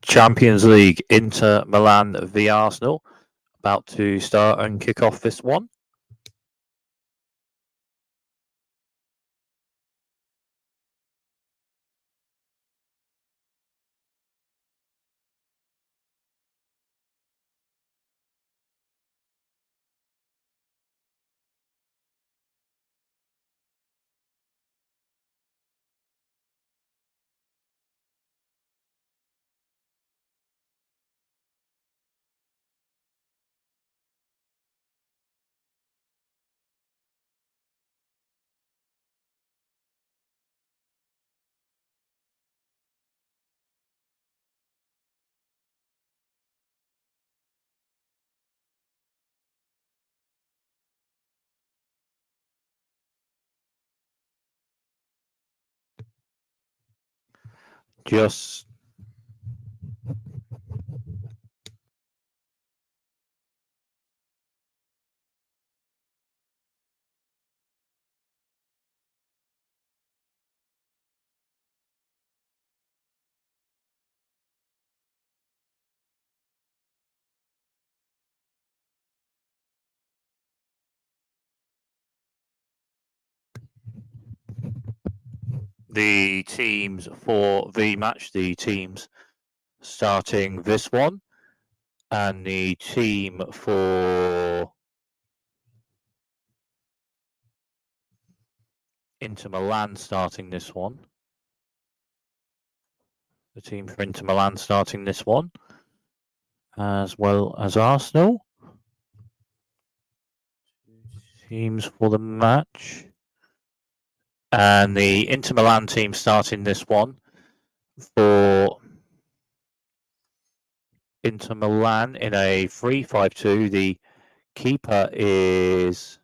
Champions League, Inter Milan v Arsenal, about to start and kick off this one. Just the teams for the match, the teams starting this one, and the team for Inter Milan starting this one. The team for Inter Milan starting this one, as well as Arsenal. Teams for the match. And the Inter Milan team starting this one for Inter Milan in a 3-5-2. The keeper is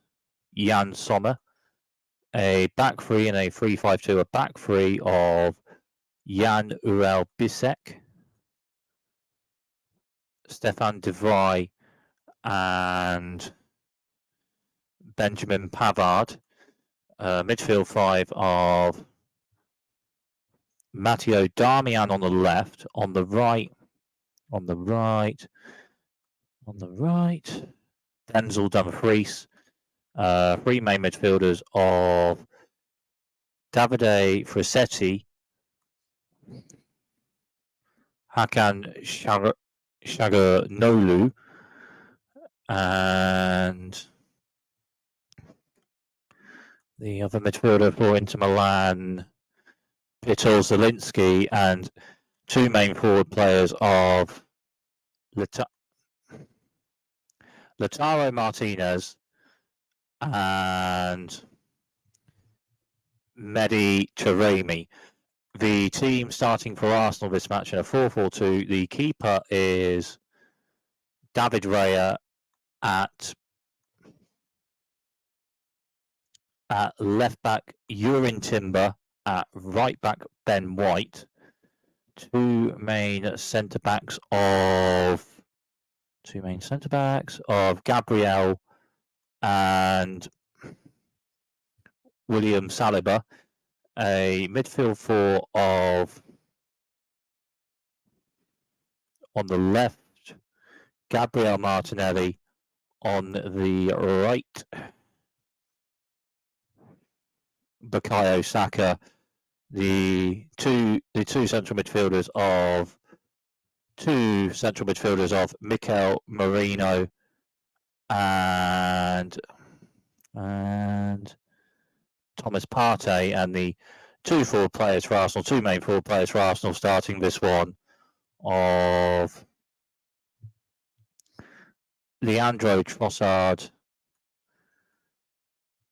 Jan Sommer. A back three in a 3-5-2. A back three of Jan Urel Bisek, Stefan De Vrij, and Benjamin Pavard. Midfield five of Matteo Darmian on the left, on the right, Denzel Dumfries. Three main midfielders of Davide Frasetti, Hakan Shaganoglu, and the other midfielder for Inter Milan, Peter Zielinski, and two main forward players of Lautaro Martinez and Mehdi Taremi. The team starting for Arsenal this match in a 4-4-2. The keeper is David Raya at left back, Urin Timber. At right back, Ben White. Two main centre backs of Gabriel and William Saliba. A midfield four of, on the left, Gabriel Martinelli. On the right, Bukayo Saka. The two central midfielders of Mikel Merino and Thomas Partey, and the two main forward players for Arsenal starting this one of Leandro Trossard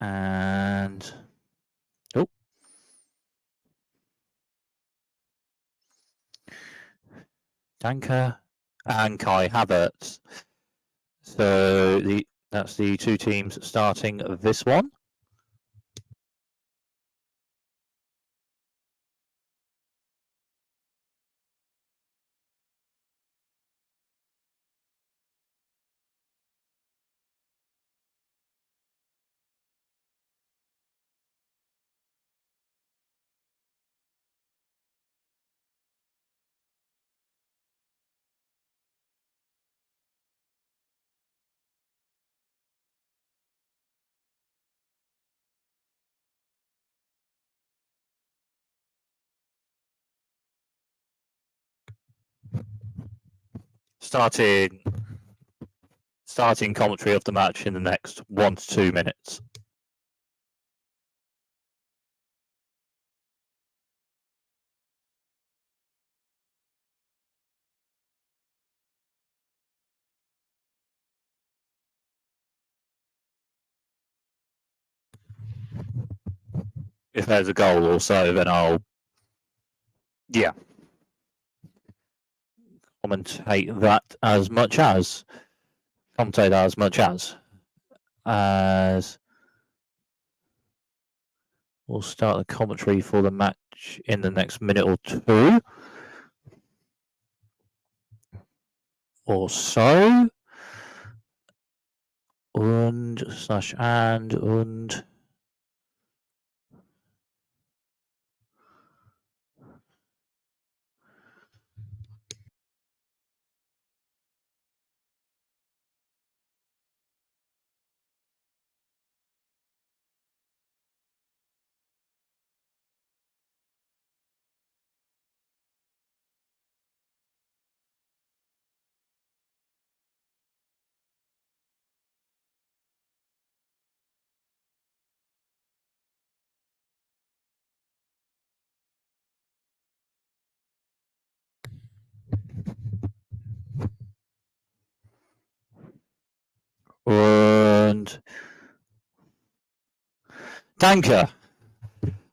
and Danker and Kai Havertz. So that's the two teams starting this one. starting commentary of the match in the next 1 to 2 minutes. If there's a goal or so, then I'll commentate that as much as we'll start the commentary for the match in the next minute or two or so. Und Danke.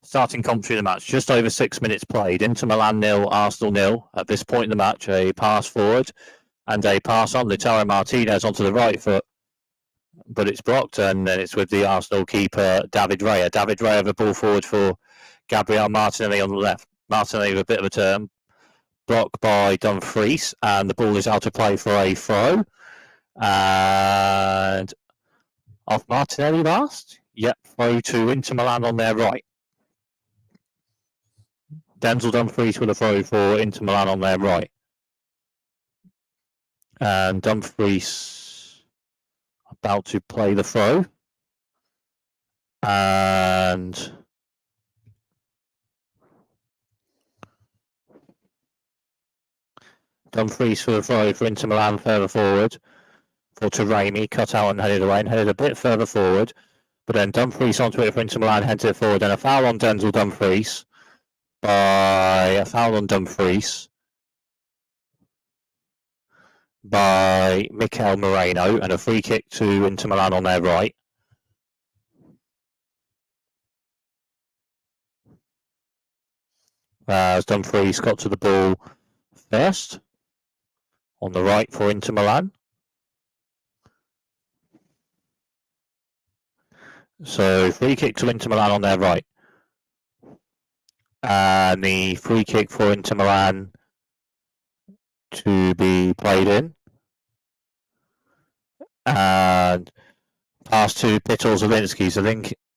Starting commentary of the match, just over 6 minutes played. Inter Milan 0, Arsenal 0. At this point in the match, a pass forward and a pass on Lautaro Martinez onto the right foot, but it's blocked, and then it's with the Arsenal keeper, David Raya. David Raya with a ball forward for Gabriel Martinelli on the left. Martinelli with a bit of a turn, blocked by Dumfries, and the ball is out of play for a throw. And off Martinelli last? Yep, throw to Inter Milan on their right. Denzel Dumfries with a throw for Inter Milan on their right. And Dumfries about to play the throw. And Dumfries for the throw for Inter Milan further forward for Taremi, cut out and headed away, and headed a bit further forward. But then Dumfries onto it for Inter Milan, heads it forward, and a foul on Denzel Dumfries by Mikel Moreno, and a free kick to Inter Milan on their right. As Dumfries got to the ball first on the right for Inter Milan. So free kick to Inter Milan on their right. And the free kick for Inter Milan to be played in. And pass to Pitol Zielinski.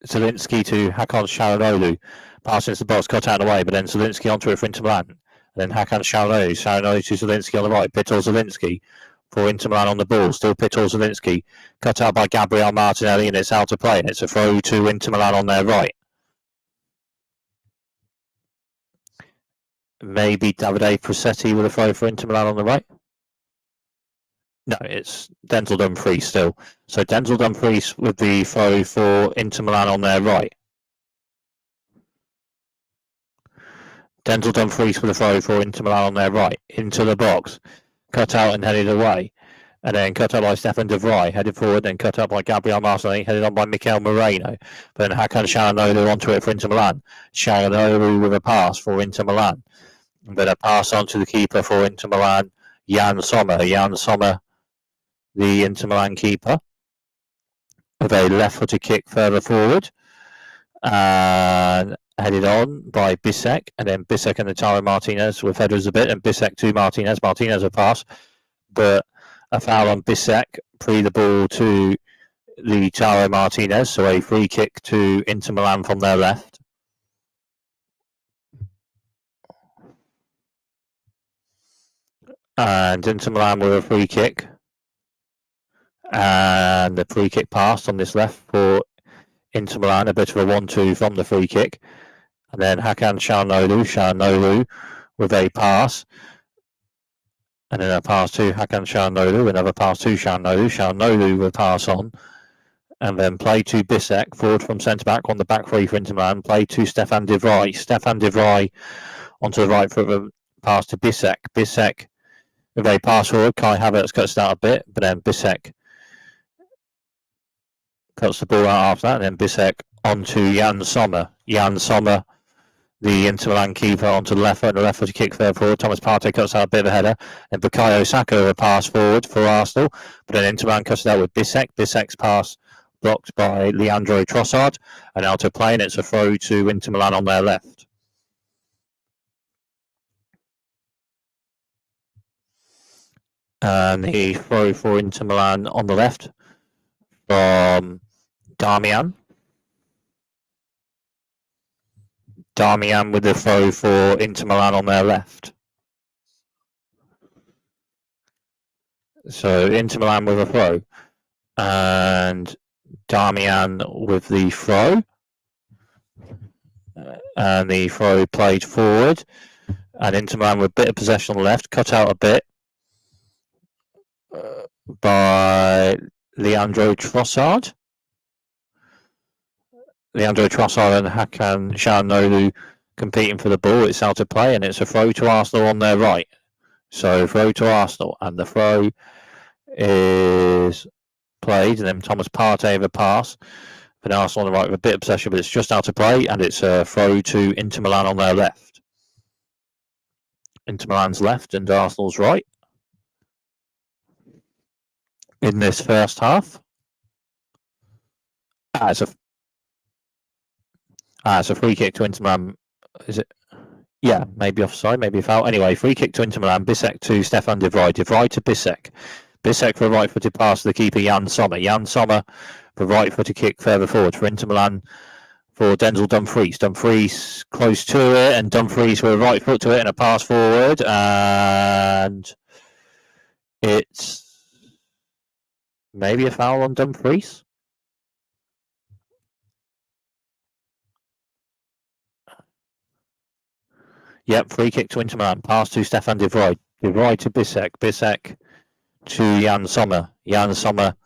Zielinski to Hakan Çalhanoğlu. Pass into the box, cut out of the way, but then Zielinski onto it for Inter Milan. And then Hakan Çalhanoğlu. Çalhanoğlu to Zielinski on the right. Pitol Zielinski for Inter Milan on the ball. Still Pitol Zielinski. Cut out by Gabriel Martinelli, and it's out of play. And it's a throw to Inter Milan on their right. Maybe Davide Prosetti with a throw for Inter Milan on the right. No, it's Denzel Dumfries still. So Denzel Dumfries with the throw for Inter Milan on their right. Denzel Dumfries with the throw for Inter Milan on their right. Into the box. Cut out and headed away. And then cut out by Stefan de Vrij. Headed forward, then cut out by Gabriel Martinelli. Headed on by Mikel Moreno. But then Hakan Çalhanoğlu onto it for Inter Milan. Çalhanoğlu with a pass for Inter Milan. But a pass on to the keeper for Inter Milan, Yann Sommer. Yann Sommer, the Inter Milan keeper, with a left-footed kick further forward. And headed on by Bisek, and then Bisek and Lautaro Martinez with headers a bit, and Bisek to Martinez. Martinez a pass, but a foul on Bisek, pre the ball to Lautaro Martinez, so a free kick to Inter Milan from their left. And Inter Milan with a free kick. And the free kick passed on this left for Inter Milan, a bit of a 1-2 from the free kick. And then Hakan Çalhanoğlu with a pass. And then a pass to Hakan Çalhanoğlu, another pass to Çalhanoğlu. Çalhanoğlu will pass on. And then play to Bisek, forward from centre back on the back three for Inter Milan. Play to Stefan de Vrij. Stefan de Vrij onto the right foot, pass to Bisek. Bisek with a pass forward. Kai Havertz cuts it out a bit, but then Bisek cuts the ball out after that. And then Bisek onto Jan Sommer. Jan Sommer, the Inter Milan keeper, onto the left foot, and the left foot to kick further forward. Thomas Partey cuts out a bit of a header. And Bukayo Saka with a pass forward for Arsenal. But then Inter Milan cuts it out with Bisek. Bisek's pass blocked by Leandro Trossard. And out to play, and it's a throw to Inter Milan on their left. And the throw for Inter Milan on the left from Darmian. Darmian with the throw for Inter Milan on their left. So Inter Milan with a throw. And Darmian with the throw. And the throw played forward. And Inter Milan with a bit of possession on the left, cut out a bit by Leandro Trossard. Leandro Trossard and Hakan Çalhanoğlu competing for the ball. It's out of play, and it's a throw to Arsenal on their right. So throw to Arsenal, and the throw is played, and then Thomas Partey with a pass. But Arsenal on the right with a bit of possession, but it's just out of play, and it's a throw to Inter Milan on their left. Inter Milan's left and Arsenal's right in this first half. It's a free kick to Inter Milan. Is it? Yeah, maybe offside, maybe foul. Anyway, free kick to Inter Milan. Bisek to Stefan de Vrij. De Vrij to Bisek. Bisek for a right-footed pass to the keeper, Jan Sommer. Jan Sommer for a right-footed kick further forward for Inter Milan for Denzel Dumfries. Dumfries close to it, and Dumfries with a right foot to it and a pass forward. And it's maybe a foul on Dumfries. Yep, free kick to Inter Milan. Pass to Stefan de Vrij. De Vrij to Bisek. Bisek to Jan Sommer. Jan Sommer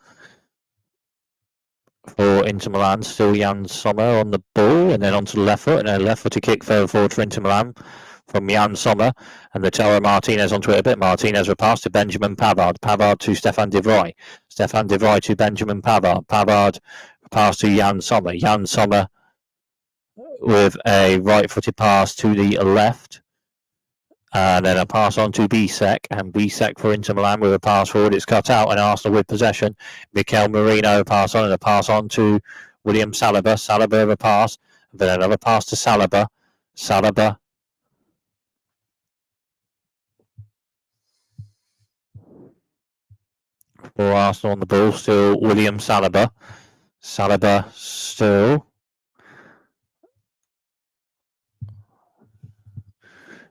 for Inter Milan. Still Jan Sommer on the ball, and then onto the left foot, and then left foot to kick further forward for Inter Milan from Jan Sommer. And Lautaro Martinez onto it a bit. Martinez with a pass to Benjamin Pavard. Pavard to Stefan de Vrij. Stefan de Vrij to Benjamin Pavard. Pavard pass to Jan Sommer. Jan Sommer with a right-footed pass to the left. And then a pass on to Bisek, and Bisek for Inter Milan with a pass forward. It's cut out, and Arsenal with possession. Mikel Merino pass on, and a pass on to William Saliba. Saliba with a pass, and then another pass to Saliba. Saliba for Arsenal on the ball. Still William Saliba. Saliba still.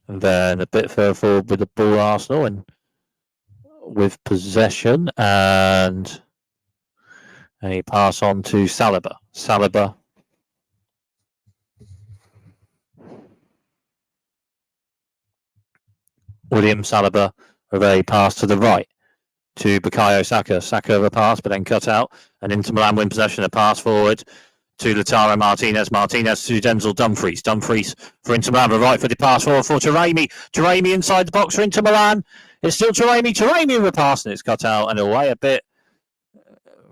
And then a bit further forward with the ball, Arsenal, and with possession, and a pass on to Saliba. Saliba William Saliba with a pass to the right to Bukayo Saka. Saka with a pass, but then cut out, and Inter Milan win possession. A pass forward to Lautaro Martinez. Martinez to Denzel Dumfries. Dumfries for Inter Milan. A right-footed pass forward for Taremi. Taremi inside the box for Inter Milan. It's still Taremi. Taremi with a pass, and it's cut out and away a bit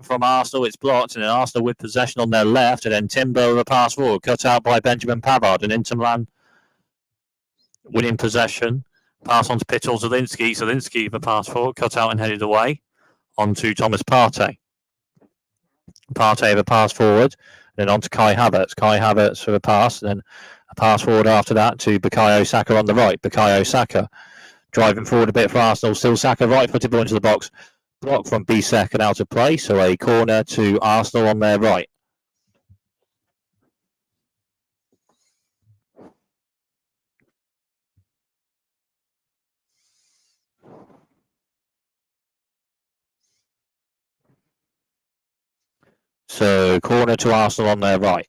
from Arsenal. It's blocked, and then Arsenal with possession on their left, and then Timber with a pass forward, cut out by Benjamin Pavard, and Inter Milan winning possession. Pass on to Pitol Zielinski. Zielinski with a pass forward, cut out and headed away onto Thomas Partey. Partey with a pass forward, and then on to Kai Havertz. Kai Havertz with a pass, and then a pass forward after that to Bukayo Saka on the right. Bukayo Saka driving forward a bit for Arsenal. Still Saka right-footed ball into the box. Block from Bisek and out of play. So a corner to Arsenal on their right. So corner to Arsenal on their right.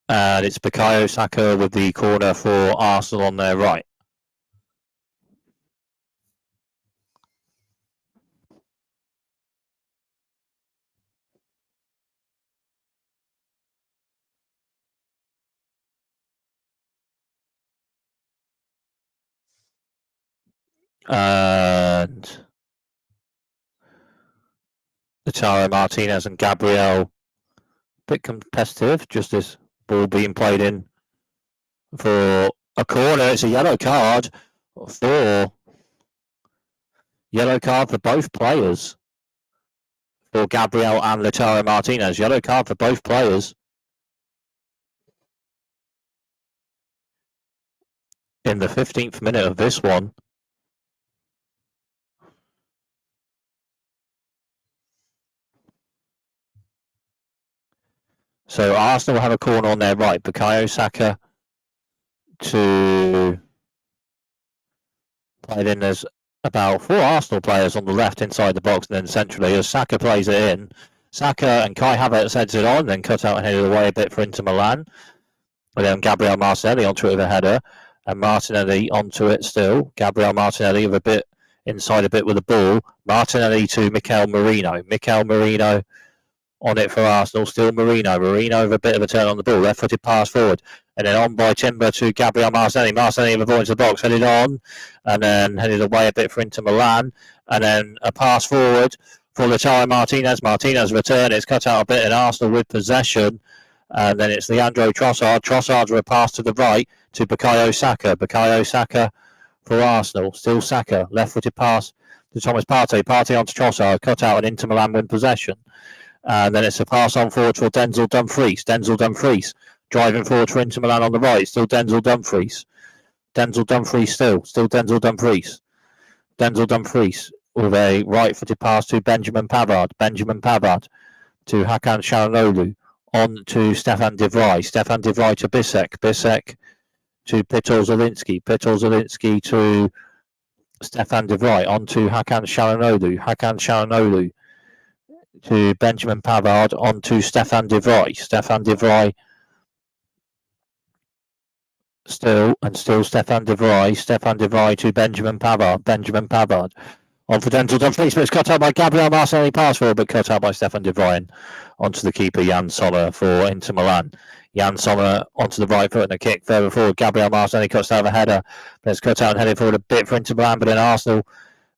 And it's Bukayo Saka with the corner for Arsenal on their right. And Lautaro Martinez and Gabriel, a bit competitive, just this ball being played in for a corner. It's a yellow card for both players, for Gabriel and Lautaro Martinez. Yellow card for both players in the 15th minute of this one. So Arsenal have a corner on their right. Bukayo Saka to play it in. There's about 4 Arsenal players on the left inside the box, and then centrally as Saka plays it in. Saka and Kai Havertz heads it on, then cut out and headed away a bit for Inter Milan. And then Gabriel Martinelli onto it with a header, and Martinelli onto it still. Gabriel Martinelli with a bit inside a bit with the ball. Martinelli to Mikel Merino. Mikel Merino on it for Arsenal. Still Merino. Merino with a bit of a turn on the ball. Left-footed pass forward. And then on by Timber to Gabriel Martinelli. Martinelli with a ball into the box. Headed on. And then headed away a bit for Inter Milan. And then a pass forward for Lautaro Martinez. Martinez return. It's cut out a bit in Arsenal with possession. And then it's Leandro Trossard. Trossard's with a pass to the right to Bukayo Saka. Bukayo Saka for Arsenal. Still Saka. Left-footed pass to Thomas Partey. Partey onto Trossard. Cut out and Inter Milan win possession. And then it's a pass on forward for Denzel Dumfries. Denzel Dumfries driving forward for Inter Milan on the right. Still Denzel Dumfries. Denzel Dumfries still Denzel Dumfries. Denzel Dumfries with a right-footed pass to Benjamin Pavard. Benjamin Pavard to Hakan Çalhanoğlu. On to Stefan de Vrij. Stefan de Vrij to Bisek. Bisek to Petar Zielinski. Petar Zielinski to Stefan de Vrij. On to Hakan Çalhanoğlu. Hakan Çalhanoğlu to Benjamin Pavard, on to Stefan de Vrij. Stefan de Vrij still Stefan de Vrij. Stefan de Vrij to Benjamin Pavard. Benjamin Pavard on for Denzel Dumfries, but it's cut out by Gabriel Martinelli pass forward, but cut out by Stefan de Vrij onto the keeper Jan Sommer for Inter Milan. Jan Sommer onto the right foot and a kick further forward. Gabriel Martinelli cuts out of a header, but it's cut out and headed forward a bit for Inter Milan, but then Arsenal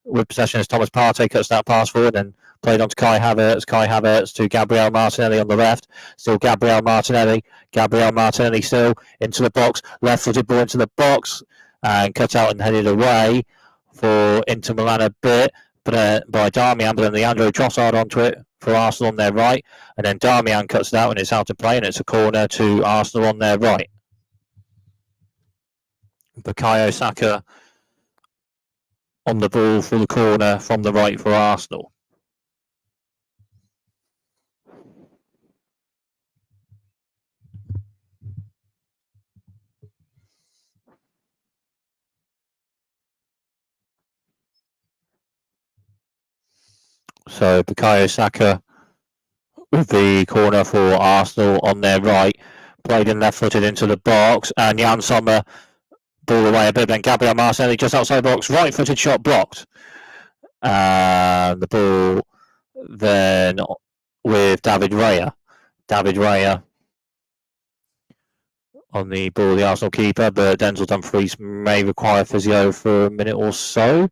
with possession as Thomas Partey cuts that pass forward and played on to Kai Havertz. Kai Havertz to Gabriel Martinelli on the left. Still Gabriel Martinelli. Gabriel Martinelli still into the box. Left-footed ball into the box and cut out and headed away for Inter Milan a bit, but by Darmian, but then Leandro Trossard onto it for Arsenal on their right, and then Darmian cuts it out and it's out of play, and it's a corner to Arsenal on their right. Bukayo Saka on the ball for the corner from the right for Arsenal. So Bukayo Saka with the corner for Arsenal on their right, played in left-footed into the box, and Jan Sommer ball away a bit, then Gabriel Martinelli just outside the box, right-footed shot blocked. And the ball then with David Raya. David Raya on the ball, the Arsenal keeper, but Denzel Dumfries may require physio for a minute or so.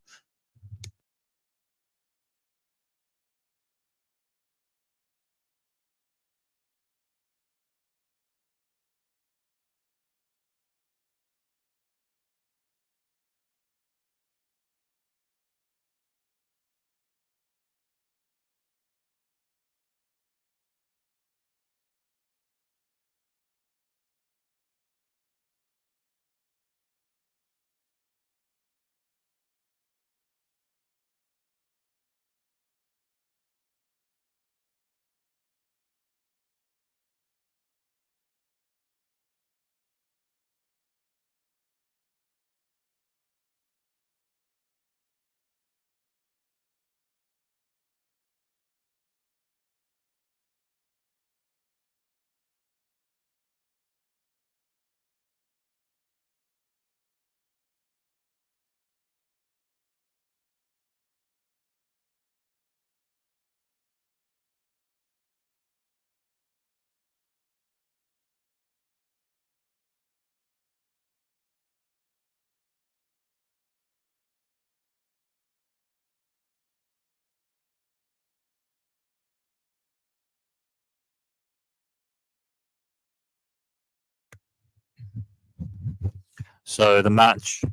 So the match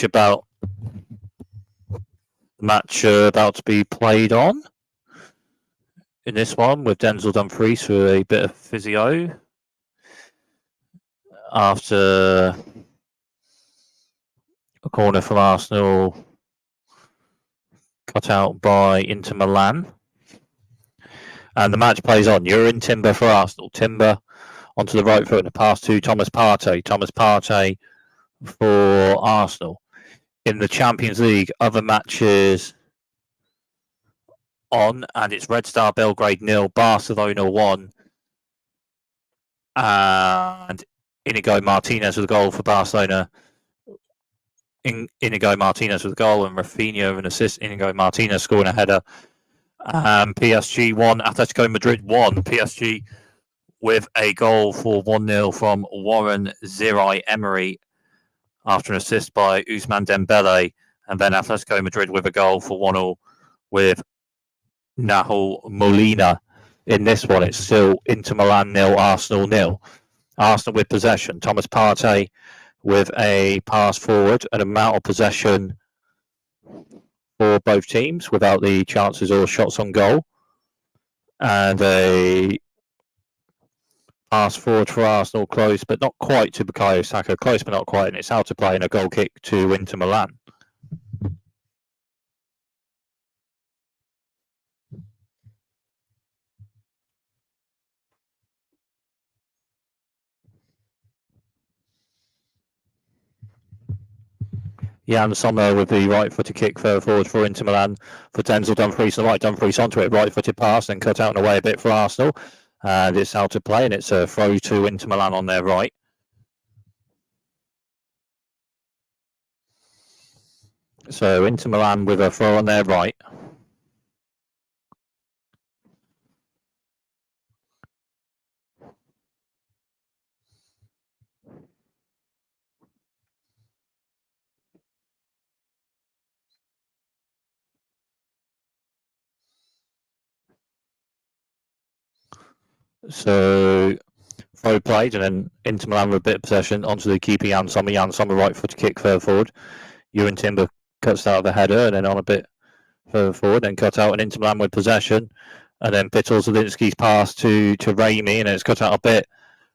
about to be played on in this one with Denzel Dumfries for a bit of physio after a corner from Arsenal cut out by Inter Milan. And the match plays on. Jurgen Timber for Arsenal. Timber onto the right foot and a pass to Thomas Partey. Thomas Partey for Arsenal. In the Champions League, other matches on, and it's Red Star Belgrade 0, Barcelona 1. And Inigo Martinez with a goal for Barcelona. Inigo Martinez with a goal and Rafinha with an assist. Inigo Martinez scoring a header. PSG 1, Atletico Madrid 1. PSG with a goal for 1-0 from Warren Zaïre-Emery after an assist by Ousmane Dembele. And then Atletico Madrid with a goal for 1-0 with Nahuel Molina. In this one, it's still Inter Milan 0, Arsenal 0. Arsenal with possession. Thomas Partey with a pass forward, an amount of possession for both teams without the chances or shots on goal. And a pass forward for Arsenal, close but not quite to Bukayo Saka. Close but not quite, and it's out to play and a goal kick to Inter Milan. Jan Sommer with the right-footed kick further forward for Inter Milan for Denzel Dumfries. The right Dumfries onto it, right-footed pass, and cut out and away a bit for Arsenal. And it's out to play, and it's a throw to Inter Milan on their right. So Inter Milan with a throw on their right. So throw played, and then Inter Milan with a bit of possession onto the keeper Jan Sommer. Jan Sommer right-footed kick further forward. Jurgen Timber cuts out of the header, and then on a bit further forward, then cut out, and Inter Milan with possession. And then Pittel Zielinski's pass to Raimi, and it's cut out a bit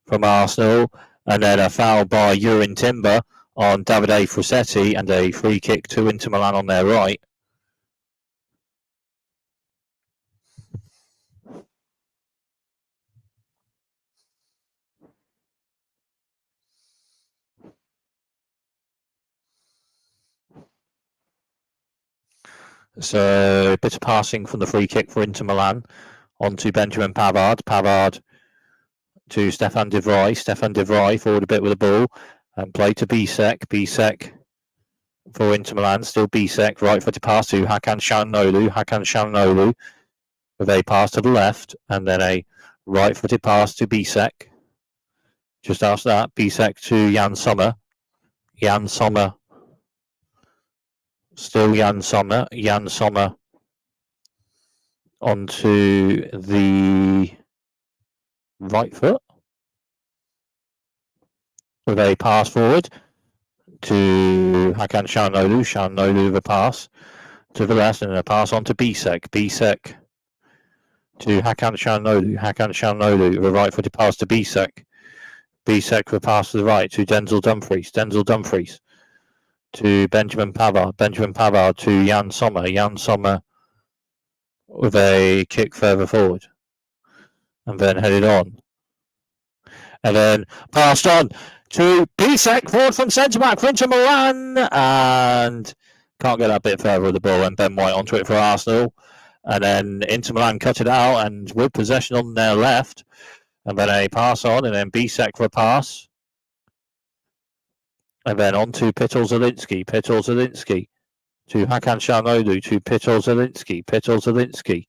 from Arsenal. And then a foul by Jurgen Timber on Davide Frussetti, and a free kick to Inter Milan on their right. So a bit of passing from the free kick for Inter Milan onto Benjamin Pavard. Pavard to Stefan de Vrij. Stefan de Vrij forward a bit with the ball and play to Bisek. Bisek for Inter Milan. Still Bisek. Right-footed pass to Hakan Çalhanoğlu. Hakan Çalhanoğlu with a pass to the left, and then a right-footed pass to Bisek. Just after that, Bisek to Jan Sommer. Jan Sommer. Still Jan Sommer. Jan Sommer onto the right foot with a pass forward to Hakan Çalhanoğlu. Çalhanoğlu with a pass to the left, and a pass on to Bisek. Bisek to Hakan Çalhanoğlu. Hakan Çalhanoğlu with a right-footed pass to Bisek. Bisek with a pass to the right to Denzel Dumfries. Denzel Dumfries to Benjamin Pavard. Benjamin Pavard to Jan Sommer. Jan Sommer with a kick further forward, and then headed on. And then passed on to Bisek, forward from centre-back for Inter Milan, and can't get that bit further with the ball, and Ben White onto it for Arsenal. And then Inter Milan cut it out, and with possession on their left, and then a pass on, and then Bisek for a pass. And then on to Pittel Zielinski. Pittel Zielinski to Hakan Çalhanoğlu, to Pittel Zielinski. Pittel Zielinski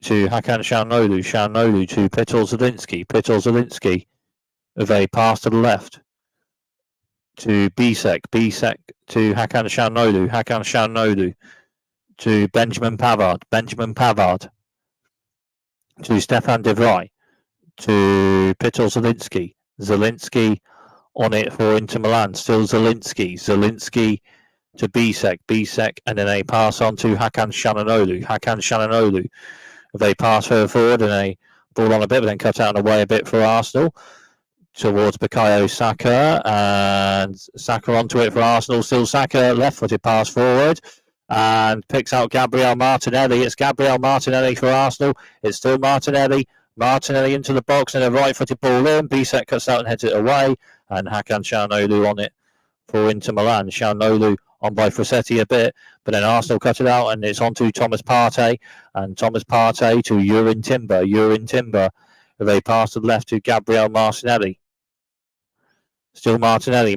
to Hakan Çalhanoğlu. Çalhanoğlu to Pittel Zielinski. Pittel Zielinski with a pass to the left to Bisek. Bisek to Hakan Çalhanoğlu. Hakan Çalhanoğlu to Benjamin Pavard. Benjamin Pavard to Stefan de Vrij. to Pitol Zielinski. Zielinski on it for Inter Milan. Still Zielinski. Zielinski to Bisek, and then a pass on to Hakan Çalhanoğlu. They pass her forward and a ball on a bit, but then cut out and away a bit for Arsenal towards Bukayo Saka, and Saka onto it for Arsenal. Still Saka, left-footed pass forward, and picks out Gabriel Martinelli. It's Gabriel Martinelli for Arsenal. It's still Martinelli. Martinelli into the box and a right-footed ball in. Bisek cuts out and heads it away, and Hakan Çalhanoğlu on it for Inter Milan. Çalhanoğlu on by Frassetti a bit, but then Arsenal cut it out, and it's on to Thomas Partey, and Thomas Partey to Yuri Timber, with a pass to the left to Gabriel Martinelli. Still Martinelli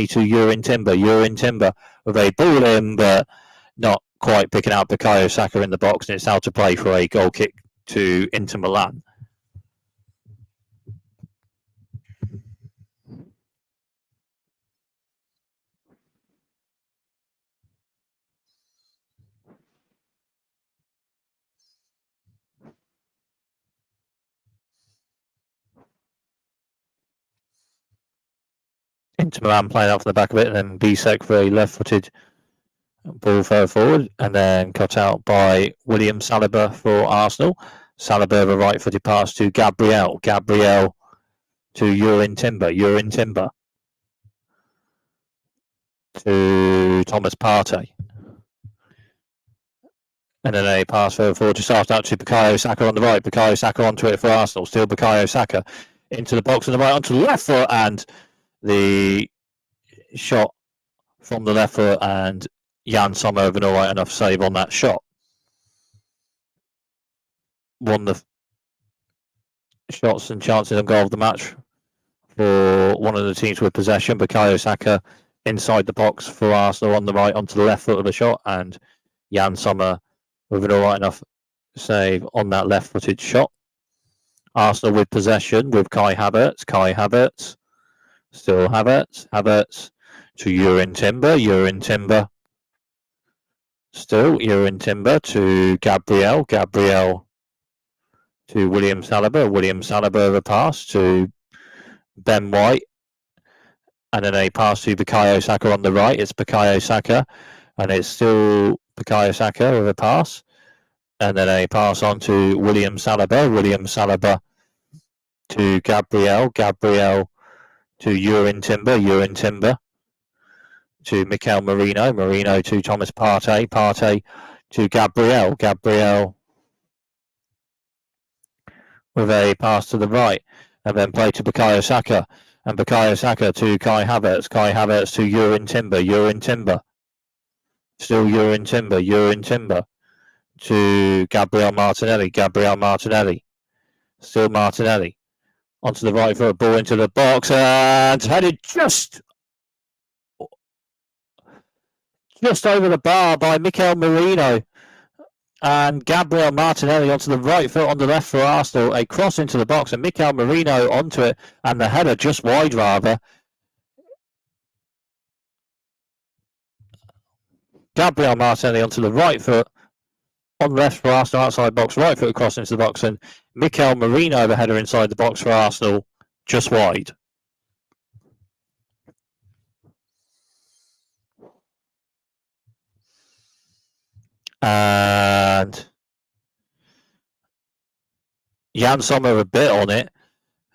to Yuri Timber with a ball in, but not quite picking out Bukayo Saka in the box, and it's out to play for a goal kick to Inter Milan. Inter Milan playing out from the back of it, and then Bisek for a left-footed ball further forward, and then cut out by William Saliba for Arsenal. Saliba with a right-footed pass to Gabriel to Yuri Timber to Thomas Partey. And then a pass further forward just after that to Bukayo Saka on the right. Bukayo Saka onto it for Arsenal. Still Bukayo Saka into the box on the right, onto the left foot, and the shot from the left foot, and Jan Sommer with an alright enough save on that shot. Won the shots and chances and goal of the match for one of the teams with possession. Bukayo Saka inside the box for Arsenal on the right, onto the left foot of the shot, and Jan Sommer with an alright enough save on that left-footed shot. Arsenal with possession with Kai Havertz. Still Havertz to Yuri Timber. Still Yuri Timber to Gabriel to William Saliba with a pass to Ben White, and then a pass to Bukayo Saka on the right. It's Bukayo Saka, and it's still Bukayo Saka with a pass, and then a pass on to William Saliba to Gabriel to Yuri Timber to Mikel Merino to Thomas Partey to Gabriel with a pass to the right, and then play to Bukayo Saka, and Bukayo Saka to Kai Havertz to Yuri Timber. Still Yuri Timber to Gabriel Martinelli. Still Martinelli onto the right for a ball into the box, and headed just over the bar by Mikel Merino, and Gabriel Martinelli onto the right foot on the left for Arsenal. A cross into the box, and Mikel Merino onto it, and the header just wide rather. Gabriel Martinelli onto the right foot on the left for Arsenal outside box, right foot across into the box, and Mikel Merino the header inside the box for Arsenal, just wide. And Jan Sommer a bit on it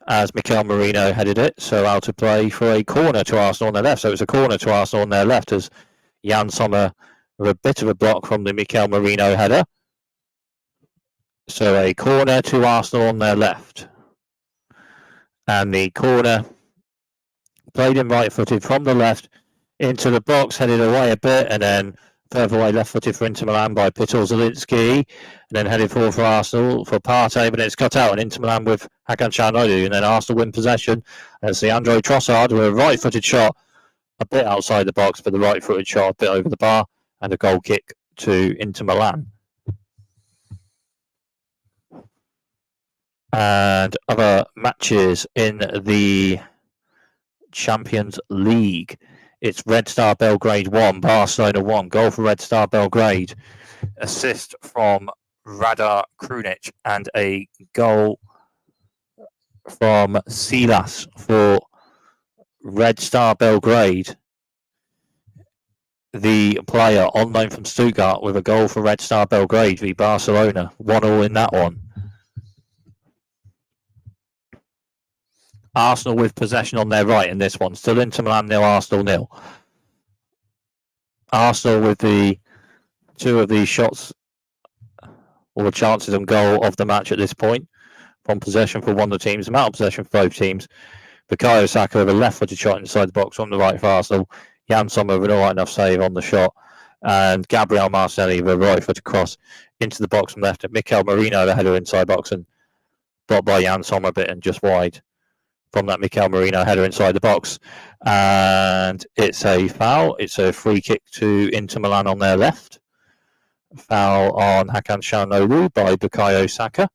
as Mikel Merino headed it, so out to play for a corner to Arsenal on their left. So it's a corner to Arsenal on their left as Jan Sommer with a bit of a block from the Mikel Merino header. So a corner to Arsenal on their left. And the corner played in right-footed from the left into the box, headed away a bit, and then further away left-footed for Inter Milan by Pitol Zielinski, and then headed forward for Arsenal for Partey, but it's cut out, and Inter Milan with Hakan Çalhanoğlu, and then Arsenal win possession. And it's Leandro Trossard with a right-footed shot, a bit outside the box, but the right-footed shot a bit over the bar, and a goal kick to Inter Milan. And other matches in the Champions League. It's Red Star Belgrade 1, Barcelona 1. Goal for Red Star Belgrade. Assist from Radar Krunic, and a goal from Silas for Red Star Belgrade. The player on loan from Stuttgart with a goal for Red Star Belgrade v Barcelona. 1-1 in that one. Arsenal with possession on their right in this one. Still Inter Milan 0, Arsenal 0. Arsenal with the two of the shots or the chances on goal of the match at this point. From possession for one of the teams, amount of possession for both teams. Bukayo Saka with a left-footed shot inside the box on the right for Arsenal. Jan Sommer with an alright enough save on the shot. And Gabriel Marcelli with a right-footed cross into the box from left. And Mikel Merino, the header inside box and blocked by Jan Sommer a bit and just wide from that Mikel Merino header inside the box. And it's a foul. It's a free kick to Inter Milan on their left. Foul on Hakan Çalhanoğlu by Bukayo Saka.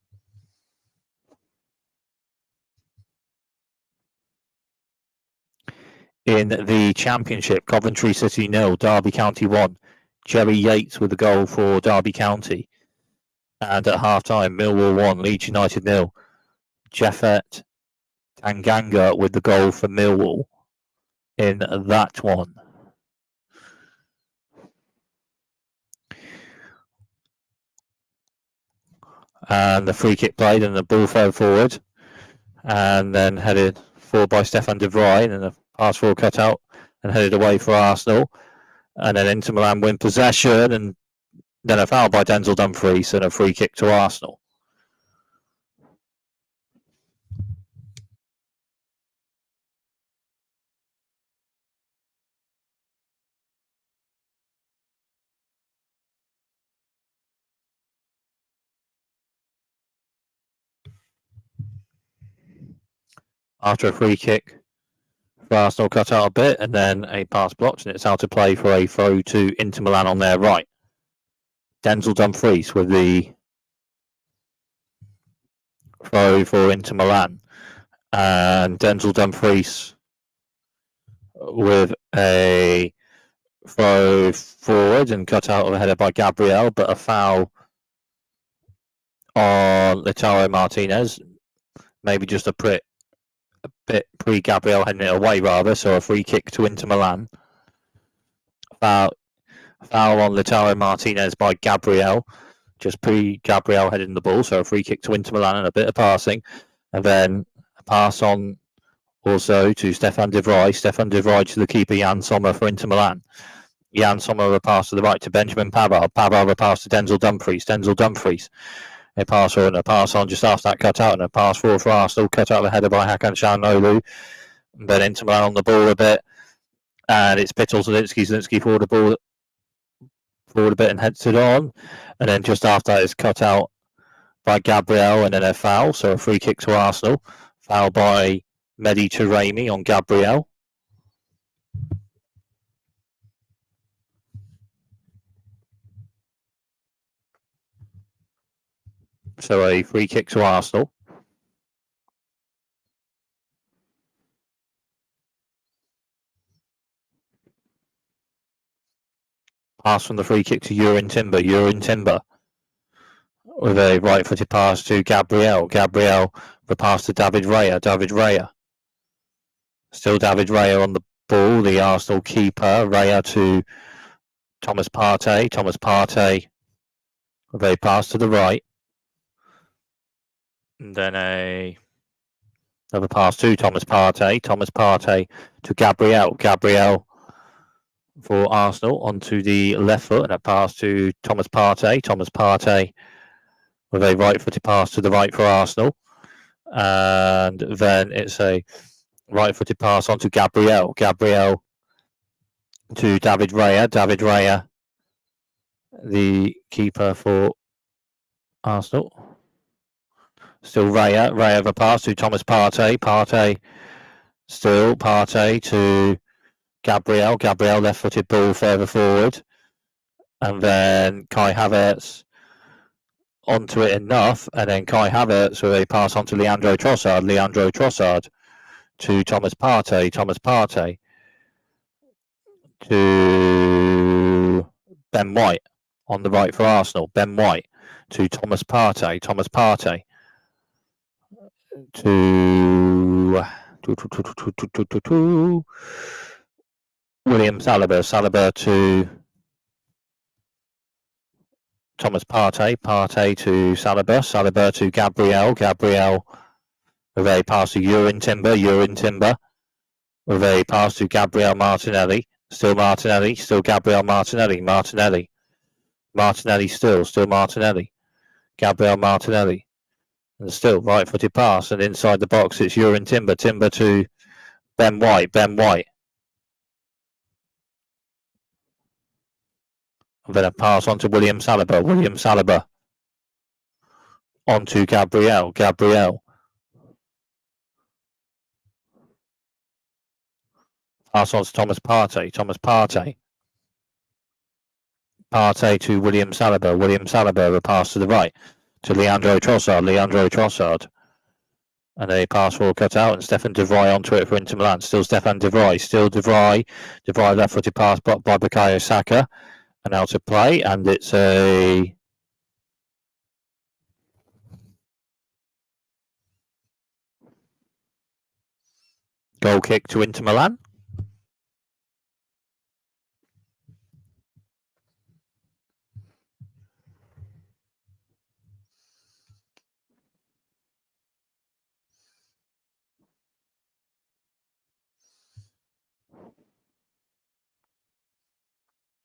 In the Championship, Coventry City 0, Derby County 1. Jerry Yates with the goal for Derby County. And at half-time, Millwall 1, Leeds United 0. Jeffet Tanganga with the goal for Millwall in that one. And the free kick played and the ball fell forward. And then headed forward by Stefan de Vrij, and the pass forward cut out and headed away for Arsenal. And then Inter Milan win possession, and then a foul by Denzel Dumfries and a free kick to Arsenal. After a free kick for Arsenal cut out a bit, and then a pass blocked, and it's out to play for a throw to Inter Milan on their right. Denzel Dumfries with the throw for Inter Milan. And Denzel Dumfries with a throw forward and cut out of a header by Gabriel, but a foul on Lautaro Martinez. Maybe just a bit pre-Gabriel heading it away rather, so a free kick to Inter Milan. Foul on Lautaro Martinez by Gabriel, just pre-Gabriel heading the ball, so a free kick to Inter Milan and a bit of passing. And then a pass on also to Stefan de Vrij. Stefan de Vrij to the keeper Jan Sommer for Inter Milan. Jan Sommer a pass to the right to Benjamin Pavard. Pavard a pass to Denzel Dumfries. Denzel Dumfries. A pass on, a pass on just after that cut out, and a pass forward for Arsenal. Cut out the header by Hakan Çalhanoğlu. Then Inter Milan on the ball a bit. And it's Pittel Zielinski. Zielinski forward a bit and heads it on. And then just after that is cut out by Gabriel and then a foul. So a free kick to Arsenal. Foul by Mehdi Taremi on Gabriel. So a free kick to Arsenal. Pass from the free kick to Yurin Timber. Yurin Timber with a right-footed pass to Gabriel. Gabriel the pass to David Raya. David Raya. Still David Raya on the ball. The Arsenal keeper. Raya to Thomas Partey. Thomas Partey with a pass to the right. And then another pass to Thomas Partey. Thomas Partey to Gabriel. Gabriel for Arsenal onto the left foot, and a pass to Thomas Partey. Thomas Partey with a right-footed pass to the right for Arsenal. And then it's a right-footed pass onto Gabriel. Gabriel to David Raya. David Raya, the keeper for Arsenal. Still Raya. Raya with a pass to Thomas Partey. Partey to Gabriel. Gabriel left-footed ball further forward. And then Kai Havertz onto it enough. And then Kai Havertz with a pass onto Leandro Trossard. Leandro Trossard to Thomas Partey. Thomas Partey to Ben White on the right for Arsenal. Ben White to Thomas Partey. Thomas Partey to William Saliba. Saliba to Thomas Partey. Partey to Saliba. Saliba to Gabriel. Gabriel with a pass to Urin Timber. Urin Timber with a pass to Gabriel Martinelli. Still Martinelli. Still Gabriel Martinelli. Martinelli. Martinelli still Martinelli. Gabriel Martinelli. And still right-footed pass. And inside the box, it's Urin Timber. Timber to Ben White. Ben White. And then a pass on to William Saliba. William Saliba. On to Gabriel. Gabriel. Pass on to Thomas Partey. Thomas Partey. Partey to William Saliba. William Saliba, a pass to the right to Leandro Trossard. Leandro Trossard. And a pass forward cut out, and Stefan de Vrij onto it for Inter Milan. Still Stefan de Vrij. Still de Vrij. De Vrij left-footed pass blocked by Bukayo Saka. And out of play, and it's a goal kick to Inter Milan.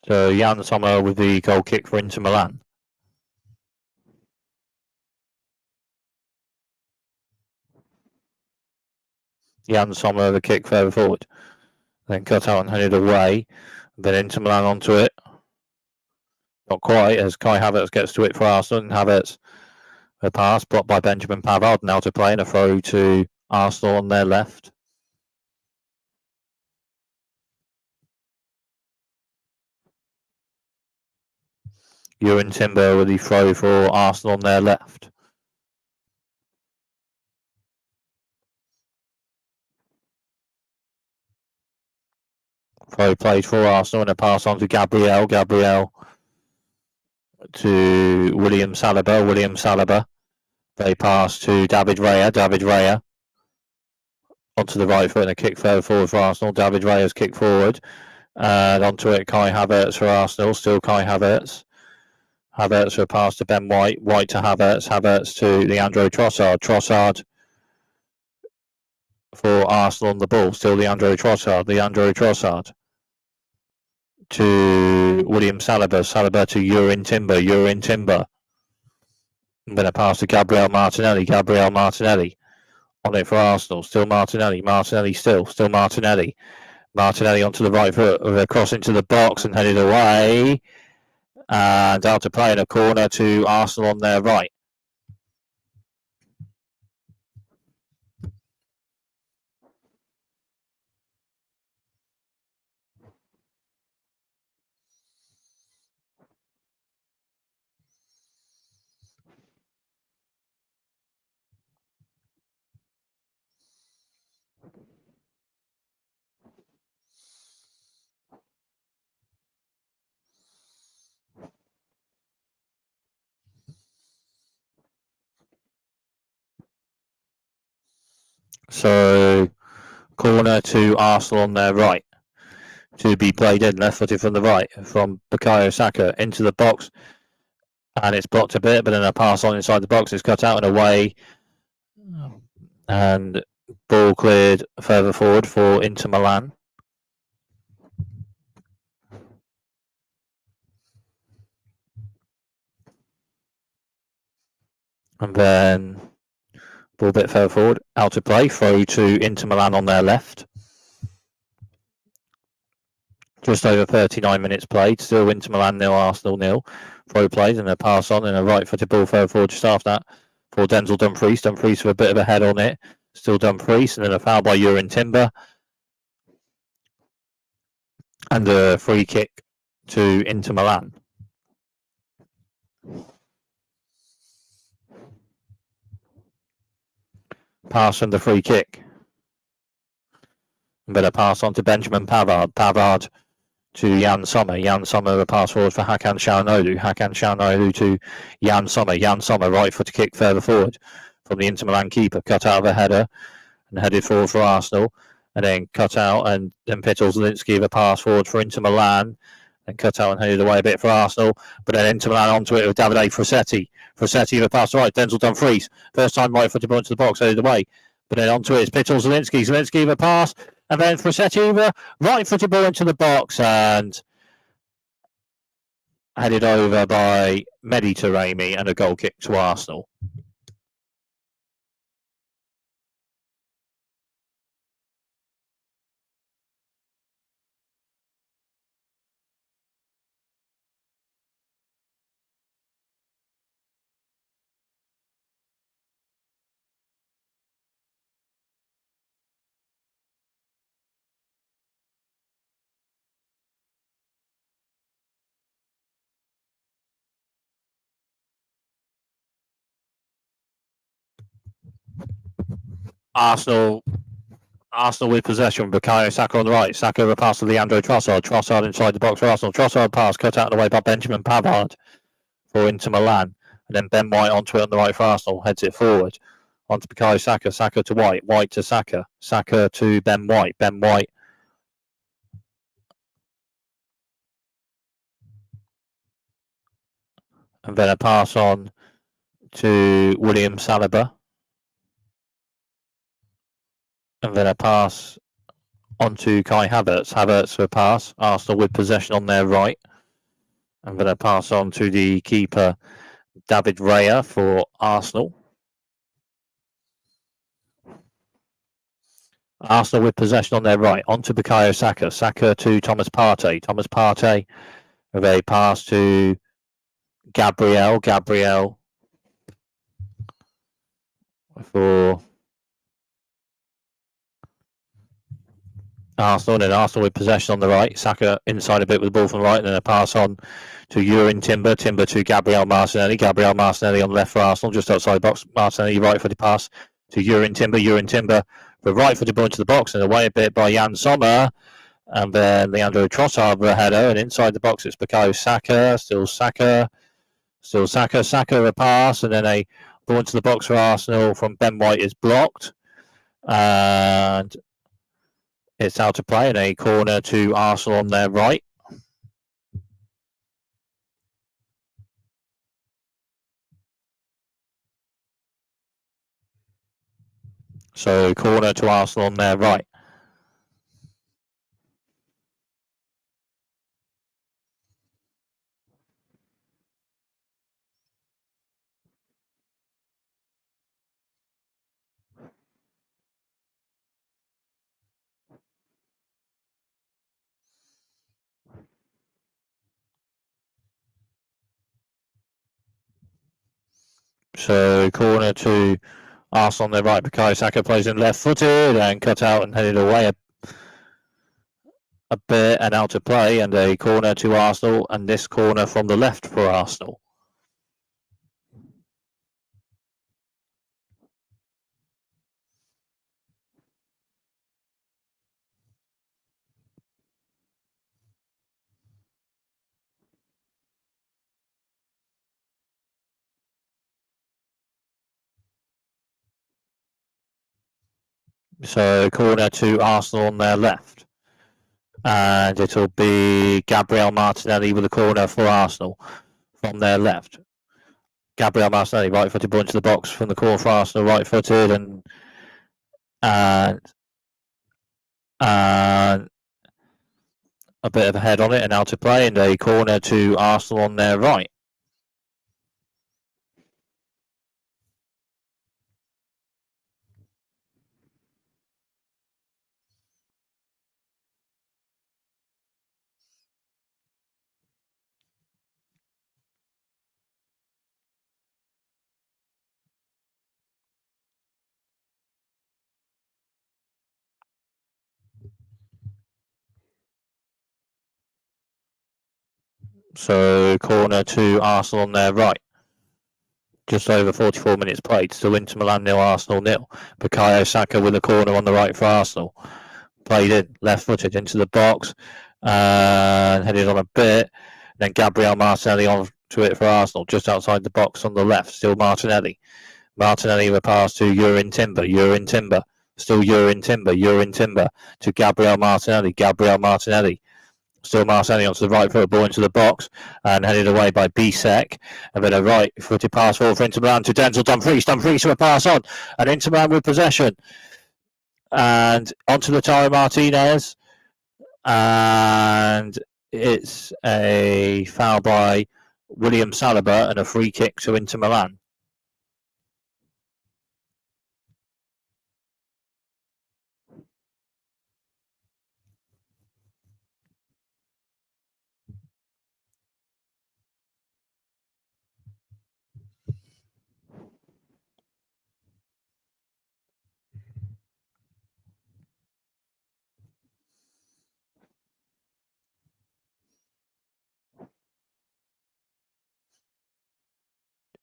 So Jan Sommer with the goal kick for Inter Milan. Jan Sommer the kick further forward. Then cut out and headed away. Then Inter Milan onto it. Not quite, as Kai Havertz gets to it for Arsenal. And Havertz, a pass blocked by Benjamin Pavard. Now to play, and a throw to Arsenal on their left. Urin Timber with the throw for Arsenal on their left. Throw played for Arsenal, and a pass on to Gabriel. Gabriel to William Saliba. William Saliba. They pass to David Raya. David Raya onto the right foot, and a kick further forward for Arsenal. David Raya's kick forward. And onto it, Kai Havertz for Arsenal. Still Kai Havertz. Havertz for a pass to Ben White. White to Havertz. Havertz to Leandro Trossard. Trossard for Arsenal on the ball. Still Leandro Trossard. Leandro Trossard to William Saliba. Saliba to Urin Timber. Urin Timber. And then a pass to Gabriel Martinelli. Gabriel Martinelli on it for Arsenal. Still Martinelli. Martinelli still Martinelli. Martinelli onto the right foot, across into the box and headed away. And out to play in a corner to Arsenal on their right. So, corner to Arsenal on their right. To be played in, left-footed from the right, from Bukayo Saka into the box. And it's blocked a bit, but then a pass on inside the box is cut out and away. And ball cleared further forward for Inter Milan. And then ball a bit further forward, out to play, throw to Inter Milan on their left. Just over 39 minutes played, still Inter Milan 0, Arsenal 0. Throw played and a pass on and a right-footed ball further forward just after that for Denzel Dumfries. Dumfries with a bit of a head on it, still Dumfries, and then a foul by Urin Timber. And a free kick to Inter Milan. Pass from the free kick. And then a pass on to Benjamin Pavard. Pavard to Jan Sommer. Jan Sommer, a pass forward for Hakan Çalhanoğlu. Hakan Çalhanoğlu to Jan Sommer. Jan Sommer, right foot kick further forward from the Inter Milan keeper, cut out of a header and headed forward for Arsenal, and then cut out, and then Pittel Zielinski with a pass forward for Inter Milan, and cut out and headed away a bit for Arsenal, but then Inter Milan onto it with Davide Frassetti. Frassetti with a pass to right, Denzel Dumfries, first time right footed ball into the box, headed away, but then onto it is Pittel Zielinski. Zielinski with a pass, and then Frassetti with a right footed ball into the box, and headed over by Mehdi Taremi, and a goal kick to Arsenal. Arsenal with possession. Bukayo Saka on the right. Saka with a pass to Leandro Trossard. Trossard inside the box for Arsenal. Trossard pass cut out of the way by Benjamin Pavard for Inter Milan. And then Ben White onto it on the right for Arsenal. Heads it forward. Onto Bukayo Saka. Saka to White. White to Saka. Saka to Ben White. Ben White. And then a pass on to William Saliba. And then a pass onto Kai Havertz. Havertz for a pass. Arsenal with possession on their right. And then a pass on to the keeper, David Raya, for Arsenal. Arsenal with possession on their right. Onto Bukayo Saka. Saka to Thomas Partey. Thomas Partey with a pass to Gabriel. Gabriel for Arsenal, and then Arsenal with possession on the right. Saka inside a bit with the ball from the right, and then a pass on to Yurin Timber. Timber to Gabriel Martinelli. Gabriel Martinelli on the left for Arsenal, just outside the box. Martinelli right footed pass to Yurin Timber. Yurin Timber with right footed ball into the box, and away a bit by Jan Sommer. And then Leandro Trossard with a header, and inside the box it's Bukayo Saka. Still Saka. Saka with a pass, and then a ball into the box for Arsenal from Ben White is blocked. And it's out of play, and a corner to Arsenal on their right. So corner to Arsenal on their right. So corner to Arsenal on their right. Bukayo Saka plays in left-footed and cut out and headed away a bit and out of play, and a corner to Arsenal, and this corner from the left for Arsenal. So corner to Arsenal on their left. And it'll be Gabriel Martinelli with a corner for Arsenal from their left. Gabriel Martinelli, right-footed ball into the box from the corner for Arsenal, right-footed, and a bit of a head on it and out to play, and a corner to Arsenal on their right. So corner to Arsenal on their right. Just over 44 minutes played. Still Inter Milan 0, Arsenal 0. Bukayo Saka with a corner on the right for Arsenal. Played in, left-footed into the box, and headed on a bit. Then Gabriel Martinelli on to it for Arsenal, just outside the box on the left. Still Martinelli. Martinelli with a pass to Urin Timber. Still Urin Timber to Gabriel Martinelli. Still Martinelli onto the right foot, ball into the box and headed away by Bisek. And then a right-footed pass forward for Inter Milan to Denzel Dumfries. Dumfries with a pass on, and Inter Milan with possession. And onto Lautaro Martinez. And it's a foul by William Saliba and a free kick to Inter Milan.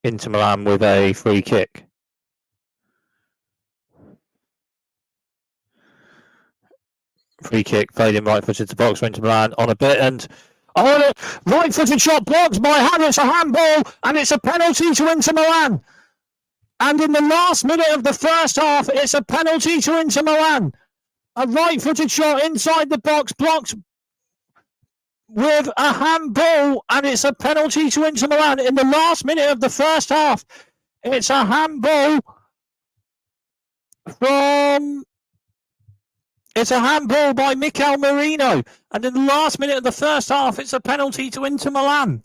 Inter Milan with a free kick. Free kick, played in right footed to box for Inter Milan on a bit, and right footed shot blocked by hand. It's a handball, and it's a penalty to Inter Milan. And in the last minute of the first half, it's a penalty to Inter Milan. A right footed shot inside the box, blocked with a handball, and it's a penalty to Inter Milan in the last minute of the first half. It's a handball by Mikel Merino, and in the last minute of the first half, it's a penalty to Inter Milan.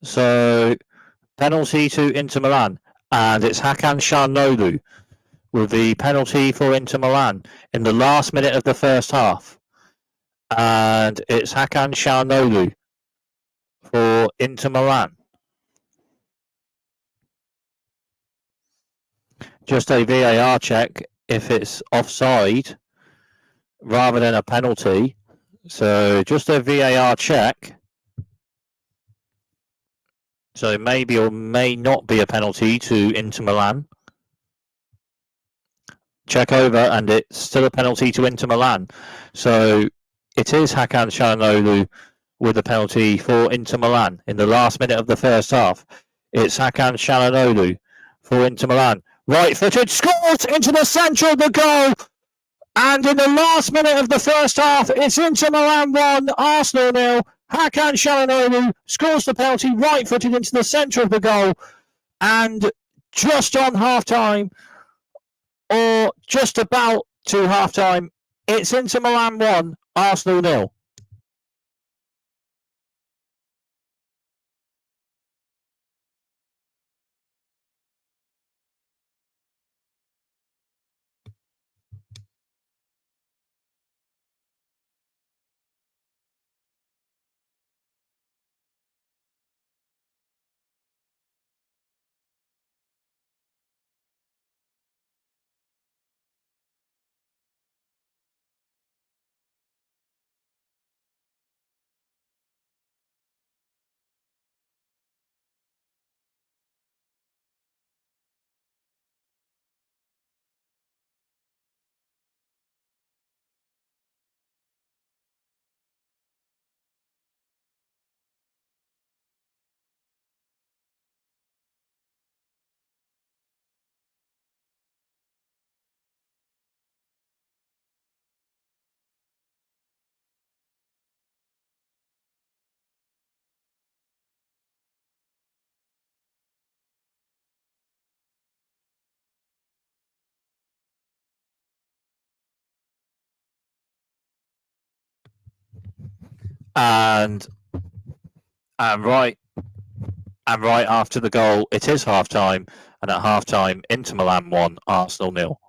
So, penalty to Inter Milan, and it's Hakan Çalhanoğlu with the penalty for Inter Milan in the last minute of the first half. And it's Hakan Çalhanoğlu for Inter Milan. Just a VAR check if it's offside rather than a penalty. So just a VAR check. So maybe or may not be a penalty to Inter Milan. Check over, and it's still a penalty to Inter Milan. So it is Hakan Çalhanoğlu with a penalty for Inter Milan in the last minute of the first half. It's Hakan Çalhanoğlu for Inter Milan. Right-footed, scores into the centre of the goal. And in the last minute of the first half, it's Inter Milan 1, Arsenal 0. Hakan Çalhanoğlu scores the penalty right-footed into the centre of the goal. And just on half-time, or just about to half-time, it's Inter Milan 1, Arsenal 0. And right after the goal, it is half-time, and at half-time, Inter Milan 1, Arsenal 0.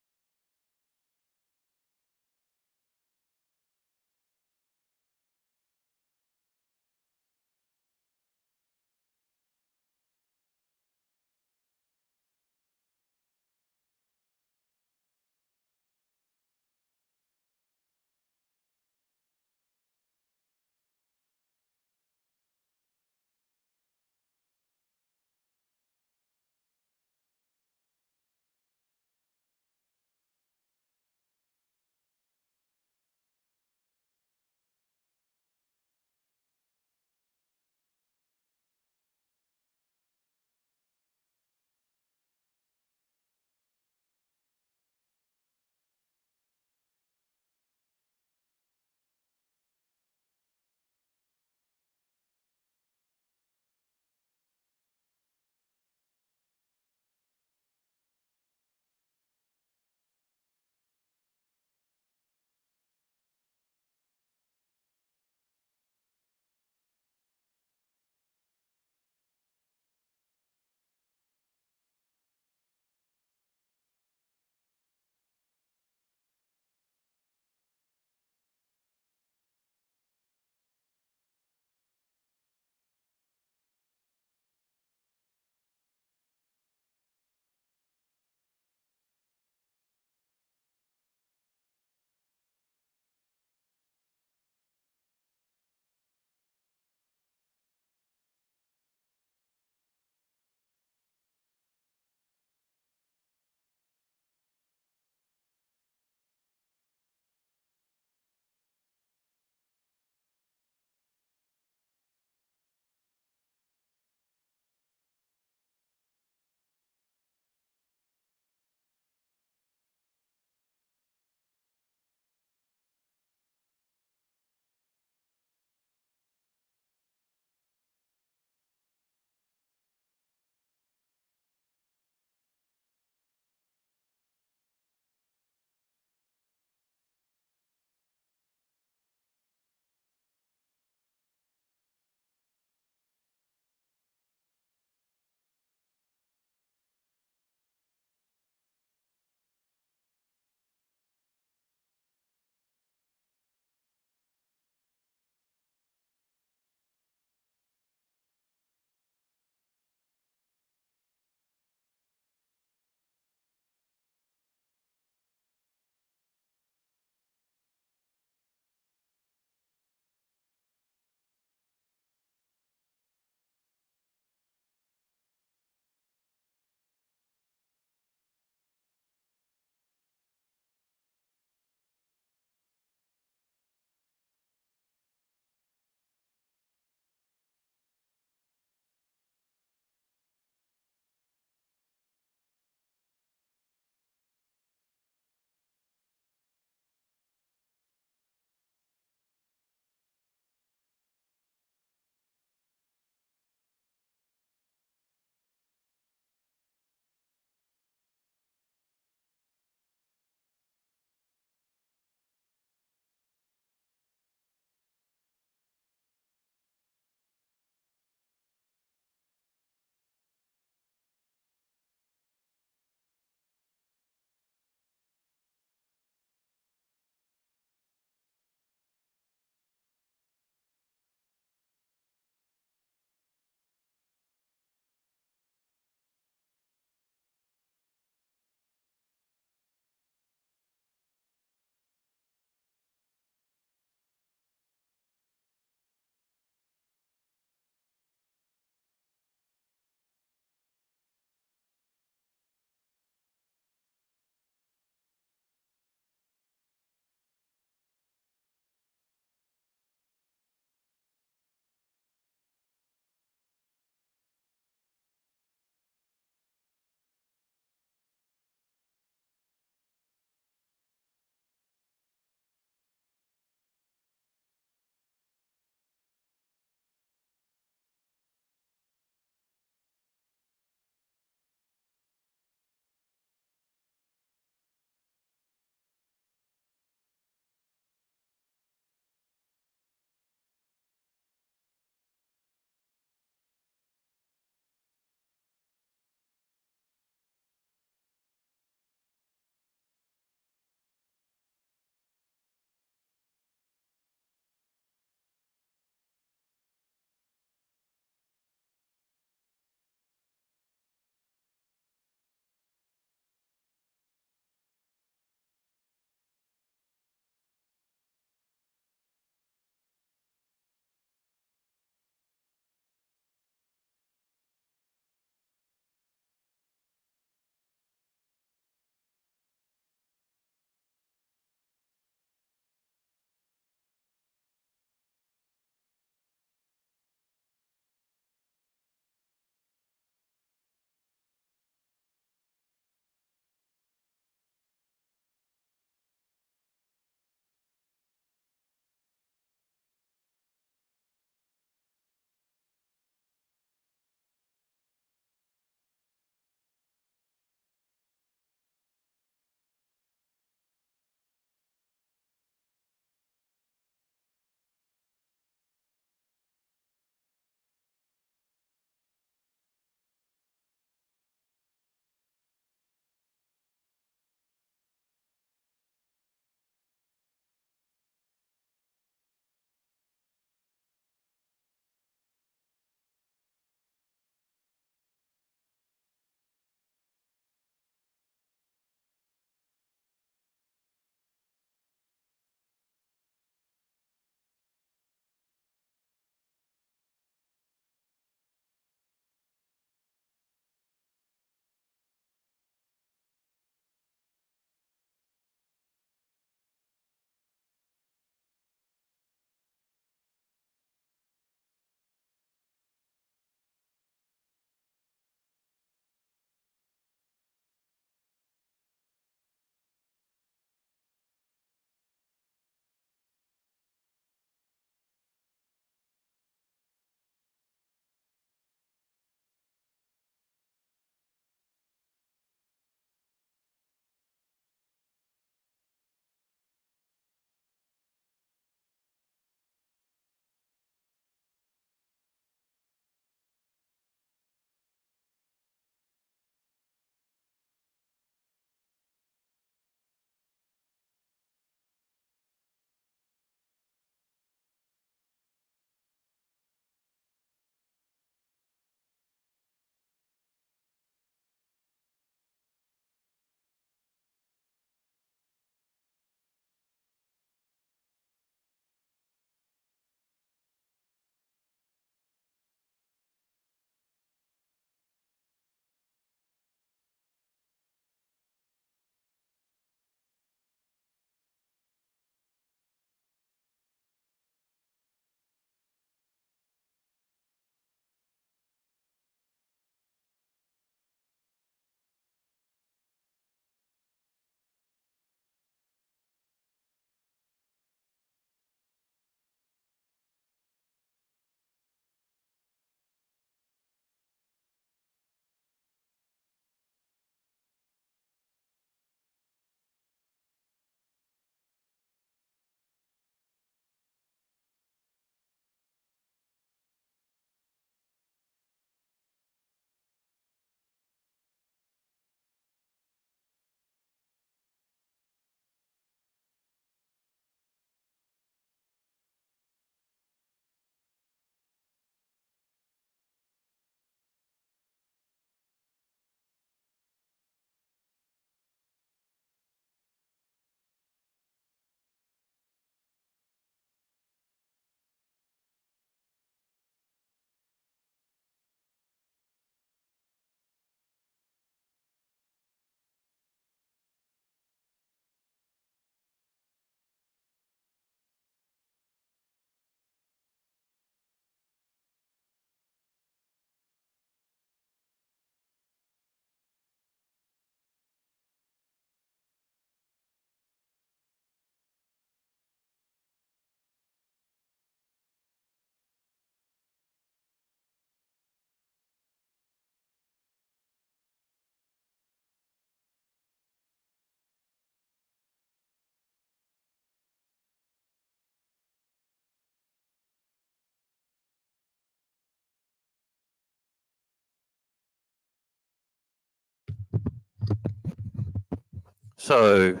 So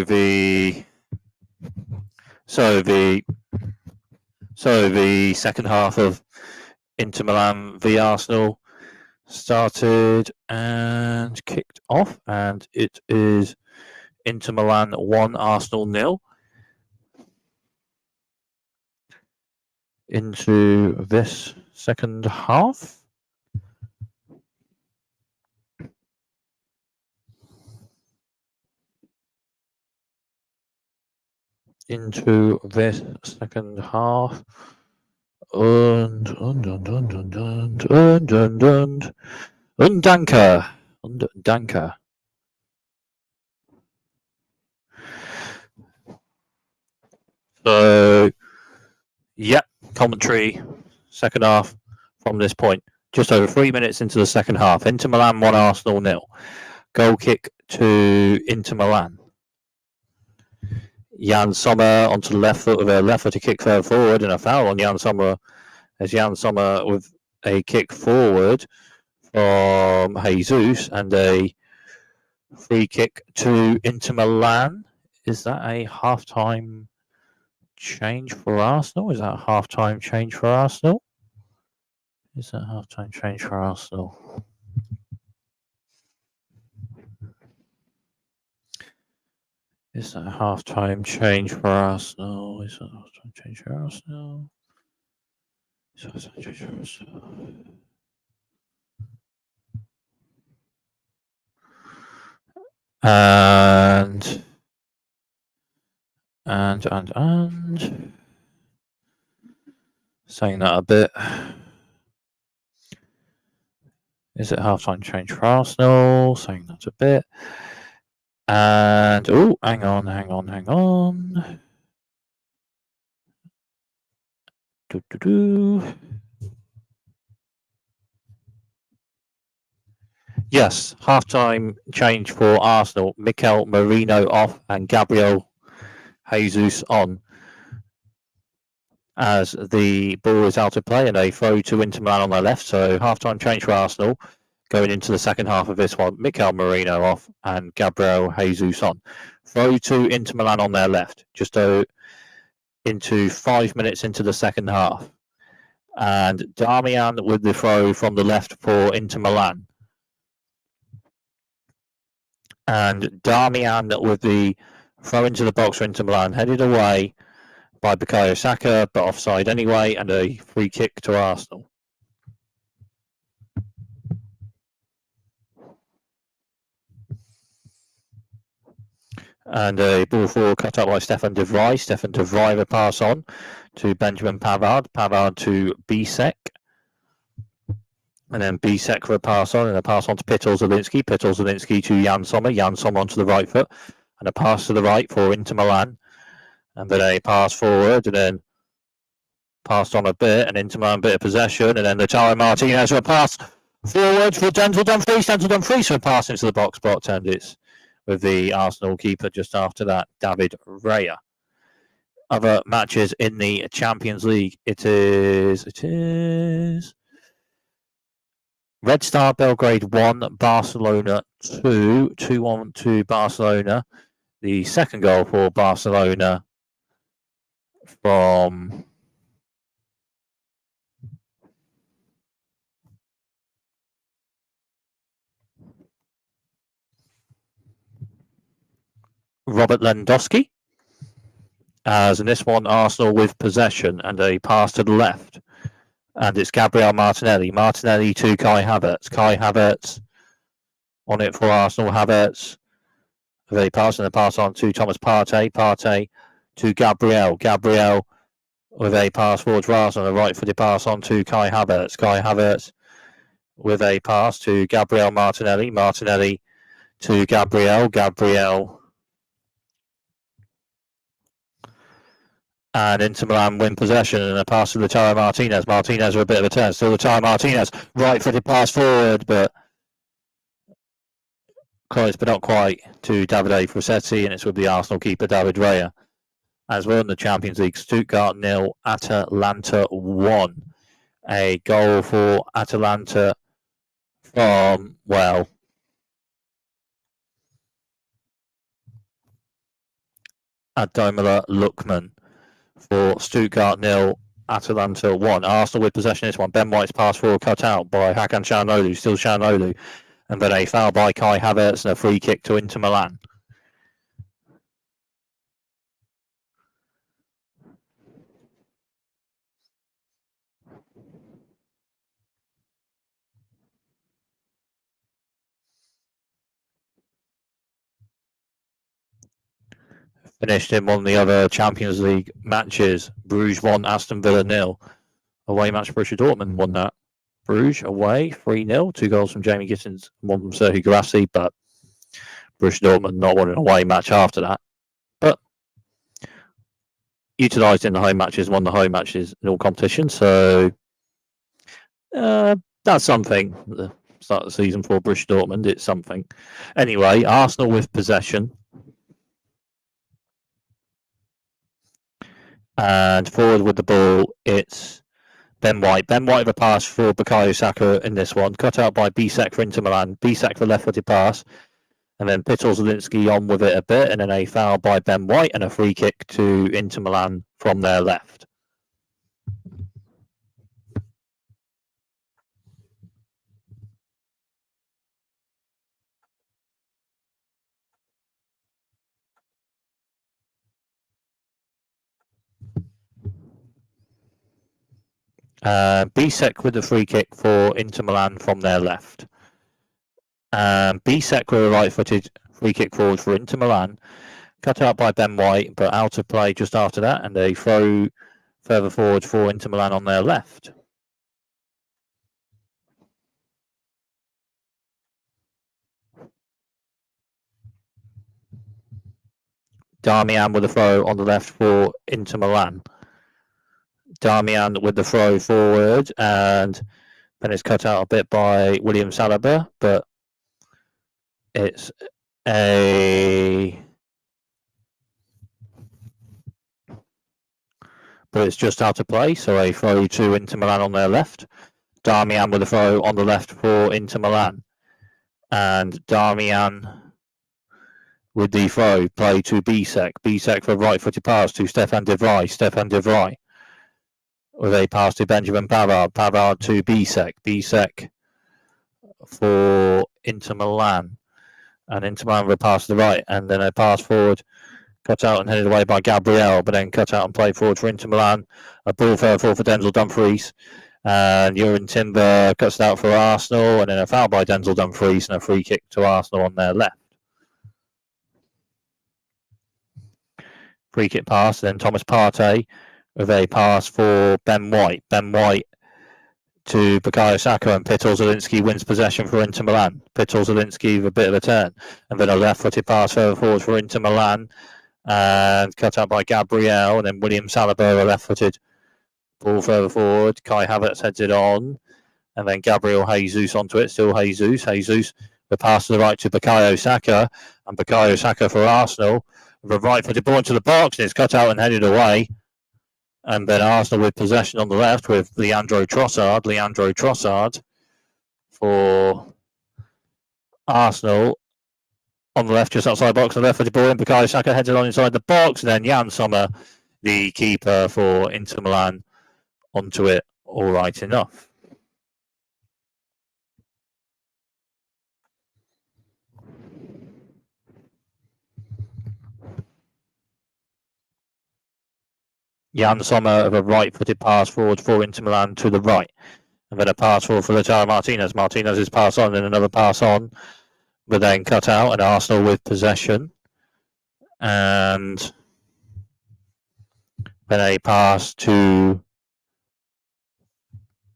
the second half of Inter Milan v Arsenal started and kicked off, and it is Inter Milan 1, Arsenal 0. Into this second half. Into this second half. Und danke. So, yeah, commentary, second half from this point. Just over 3 minutes into the second half. Inter Milan 1, Arsenal 0. Goal kick to Inter Milan. Jan Sommer onto the left foot with a left footed kick further forward, and a foul on Jan Sommer as Jan Sommer with a kick forward from Jesus and a free kick to Inter Milan. Is that a half-time change for Arsenal? Is that a half-time change for Arsenal? Is that a half-time change for Arsenal? Is that a half-time change for Arsenal? Is that a half-time change for Arsenal? Is that a half-time change for Arsenal? And saying that a bit. Is it half-time change for Arsenal? Saying that a bit. And oh, hang on. Yes, half-time change for Arsenal. Mikel Merino off and Gabriel Jesus on as the ball is out of play and a throw to Inter Milan on their left. So half-time change for Arsenal going into the second half of this one. Mikel Merino off and Gabriel Jesus on. Throw to Inter Milan on their left. Just into 5 minutes into the second half. And Damian with the throw from the left for Inter Milan. And Damian with the throw into the box for Inter Milan, headed away by Bukayo Saka, but offside anyway, and a free kick to Arsenal. And a ball forward cut up by Stefan de Vrij. Stefan de Vrij will pass on to Benjamin Pavard. Pavard to Bisek. And then Bisek will pass on, and a pass on to Pittel Zielinski. Pittel Zielinski to Jan Sommer. Jan Sommer onto the right foot. And a pass to the right for Inter Milan. And then a pass forward, and then passed on a bit, and Inter Milan bit of possession. And then Lautaro Martinez will pass forward for Denzel Dumfries. So a pass into the box spot, and it's with the Arsenal keeper just after that, David Raya. Other matches in the Champions League. It is Red Star Belgrade 1, Barcelona 2. 2-1 to Barcelona. The second goal for Barcelona from Robert Lewandowski. As in this one, Arsenal with possession and a pass to the left. And it's Gabriel Martinelli. Martinelli to Kai Havertz. Kai Havertz on it for Arsenal. Havertz with a pass and a pass on to Thomas Partey. Partey to Gabriel. Gabriel with a pass forward for Arsenal. A right-footed pass on to Kai Havertz. Kai Havertz with a pass to Gabriel Martinelli. Martinelli to Gabriel. Gabriel. And Inter Milan win possession and a pass to Lautaro Martinez. Martinez with a bit of a turn. Still Lautaro Martinez. Right-footed pass forward, but close, but not quite, to Davide Frassetti, and it's with the Arsenal keeper, David Raya. As well in the Champions League, Stuttgart 0, Atalanta 1. A goal for Atalanta from, well, Adomola Lookman. For Stuttgart 0, Atalanta 1. Arsenal with possession this one. Ben White's pass forward cut out by Hakan Çalhanoğlu, still Çalhanoğlu. And then a foul by Kai Havertz and a free kick to Inter Milan. Finished in one of the other Champions League matches. Bruges 1, Aston Villa 0. Away match, Borussia Dortmund won that. Bruges away 3-0. 2 goals from Jamie Gittins, 1 from Serhou Guirassy, but Borussia Dortmund not won an away match after that. But utilised in the home matches, won the home matches in all competitions. So that's something. The start of the season for Borussia Dortmund, it's something. Anyway, Arsenal with possession. And forward with the ball, it's Ben White. Ben White with a pass for Bukayo Saka in this one. Cut out by Bisek for Inter Milan. Bisek for left-footed pass. And then Pittel Zielinski on with it a bit. And then a foul by Ben White and a free kick to Inter Milan from their left. Bisek with the free kick for Inter Milan from their left. Bisek with a right-footed free kick forward for Inter Milan. Cut out by Ben White, but out of play just after that. And a throw further forward for Inter Milan on their left. Darmian with a throw on the left for Inter Milan. Darmian with the throw forward, and then it's cut out a bit by William Saliba, but it's just out of play, so a throw to Inter Milan on their left. Darmian with a throw on the left for Inter Milan, and Darmian with the throw play to Bisek. Bisek for a right-footed pass to Stefan de Vrij. Stefan de Vrij with a pass to Benjamin Pavard. Pavard to Bisek. Bisek for Inter Milan. And Inter Milan with a pass to the right. And then a pass forward, cut out and headed away by Gabriel, but then cut out and played forward for Inter Milan. A ball further forward for Denzel Dumfries. And Jurgen Timber cuts it out for Arsenal. And then a foul by Denzel Dumfries and a free kick to Arsenal on their left. Free kick pass, then Thomas Partey with a pass for Ben White. Ben White to Bukayo Saka, and Pittel Zielinski wins possession for Inter Milan. Pittel Zielinski with a bit of a turn, and then a left-footed pass further forward for Inter Milan, and cut out by Gabriel, and then William Saliba, a left-footed ball further forward. Kai Havertz heads it on, and then Gabriel Jesus onto it, still Jesus. Jesus, the pass to the right to Bukayo Saka, and Bukayo Saka for Arsenal. The right-footed ball into the box, and it's cut out and headed away. And then Arsenal with possession on the left with Leandro Trossard. Leandro Trossard for Arsenal on the left, just outside the box. The left-footed ball in. Bukayo Saka heads it on inside the box. And then Jan Sommer, the keeper for Inter Milan, onto it all right enough. Jan Sommer of a right-footed pass forward for Inter Milan to the right. And then a pass forward for Lautaro Martinez. Martinez's pass on, and another pass on, but then cut out, and Arsenal with possession. And then a pass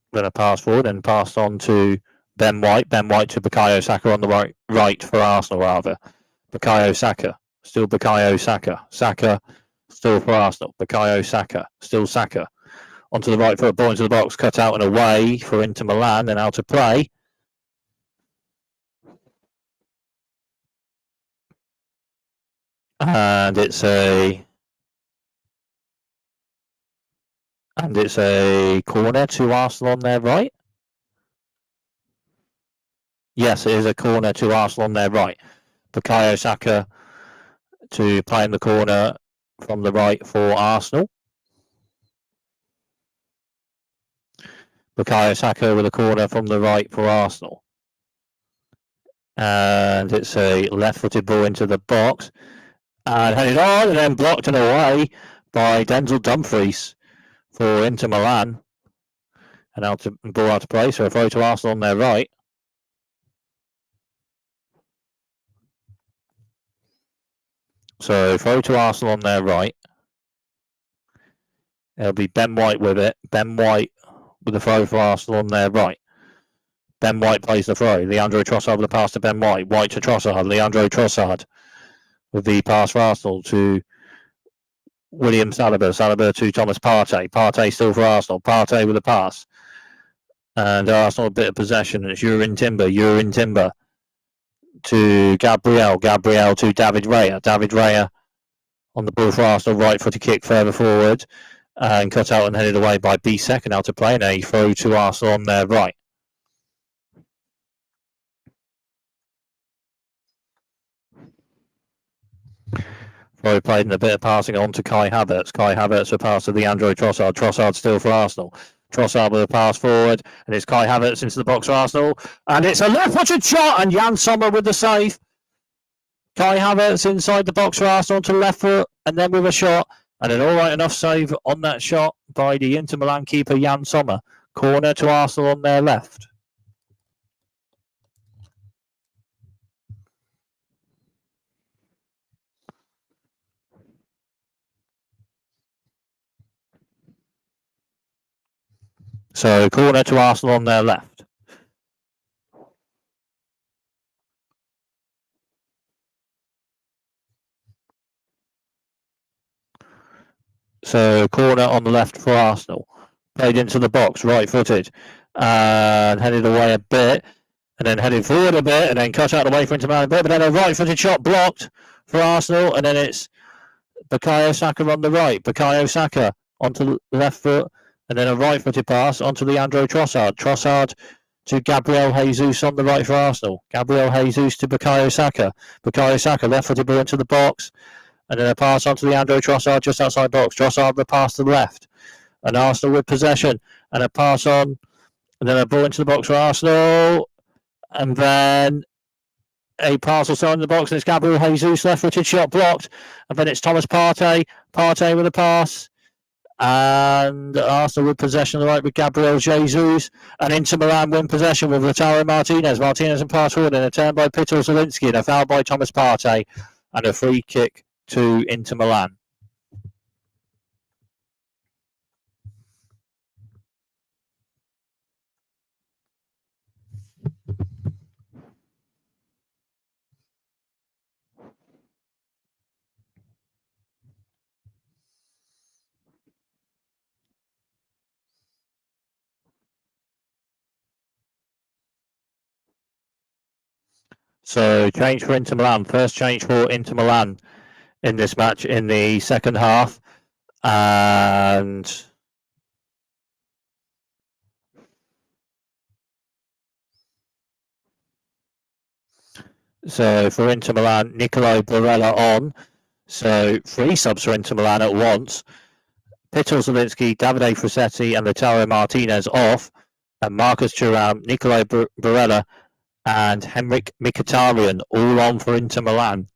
forward and passed on to Ben White. Ben White to Bukayo Saka on the right for Arsenal, rather. Bukayo Saka. Still Bukayo Saka. Saka still for Arsenal. Bukayo Saka. Still Saka. Onto the right foot, ball into the box, cut out and away for Inter Milan, and out of play. And it's a corner to Arsenal on their right. Yes, it is a corner to Arsenal on their right. Bukayo Saka to play in the corner from the right for Arsenal. Bukayo Saka with a corner from the right for Arsenal. And it's a left-footed ball into the box. And headed on and then blocked and away by Denzel Dumfries for Inter Milan. And ball out to play, so a throw to Arsenal on their right. So throw to Arsenal on their right. It'll be Ben White with it. Ben White with the throw for Arsenal on their right. Ben White plays the throw. Leandro Trossard with the pass to Ben White. White to Trossard. Leandro Trossard with the pass for Arsenal to William Saliba. Saliba to Thomas Partey. Partey still for Arsenal. Partey with the pass. And Arsenal a bit of possession. It's Yurin Timber to Gabriel. Gabriel to David Raya. David Raya on the ball for Arsenal. Right footed kick further forward. And cut out and headed away by Bisek. And out to play. And a throw to Arsenal on their right. Throw played in a bit of passing on to Kai Havertz. Kai Havertz with a pass to Leandro Trossard. Trossard still for Arsenal. Trossard with a pass forward, and it's Kai Havertz into the box for Arsenal. And it's a left-footed shot, and Jan Sommer with the save. Kai Havertz inside the box for Arsenal to left foot, and then with a shot. And an all right enough save on that shot by the Inter Milan keeper, Jan Sommer. Corner to Arsenal on their left. So corner to Arsenal on their left. So corner on the left for Arsenal. Played into the box, right-footed. And headed away a bit. And then headed forward a bit. And then cut out the way for Inter Milan a bit. But then a right-footed shot blocked for Arsenal. And then it's Bukayo Saka on the right. Bukayo Saka onto the left foot. And then a right-footed pass onto Leandro Trossard. Trossard to Gabriel Jesus on the right for Arsenal. Gabriel Jesus to Bukayo Saka. Bukayo Saka left-footed ball into the box. And then a pass onto Leandro Trossard just outside box. Trossard the pass to the left. And Arsenal with possession. And a pass on. And then a ball into the box for Arsenal. And then a pass also in the box. And it's Gabriel Jesus, left-footed shot blocked. And then it's Thomas Partey. Partey with a pass. And Arsenal with possession on the right with Gabriel Jesus. And Inter Milan win possession with Lautaro Martinez. Martinez and pass forward. And a turn by Peter Zielinski. And a foul by Thomas Partey. And a free kick to Inter Milan. So change for Inter Milan. First change for Inter Milan in this match in the second half. And so for Inter Milan, Nicolo Barella on. So 3 subs for Inter Milan at once. Peter Zielinski, Davide Frassetti and Lautaro Martinez off. And Marcus Thuram, Nicolo Barella and Henrik Mkhitaryan all on for Inter Milan.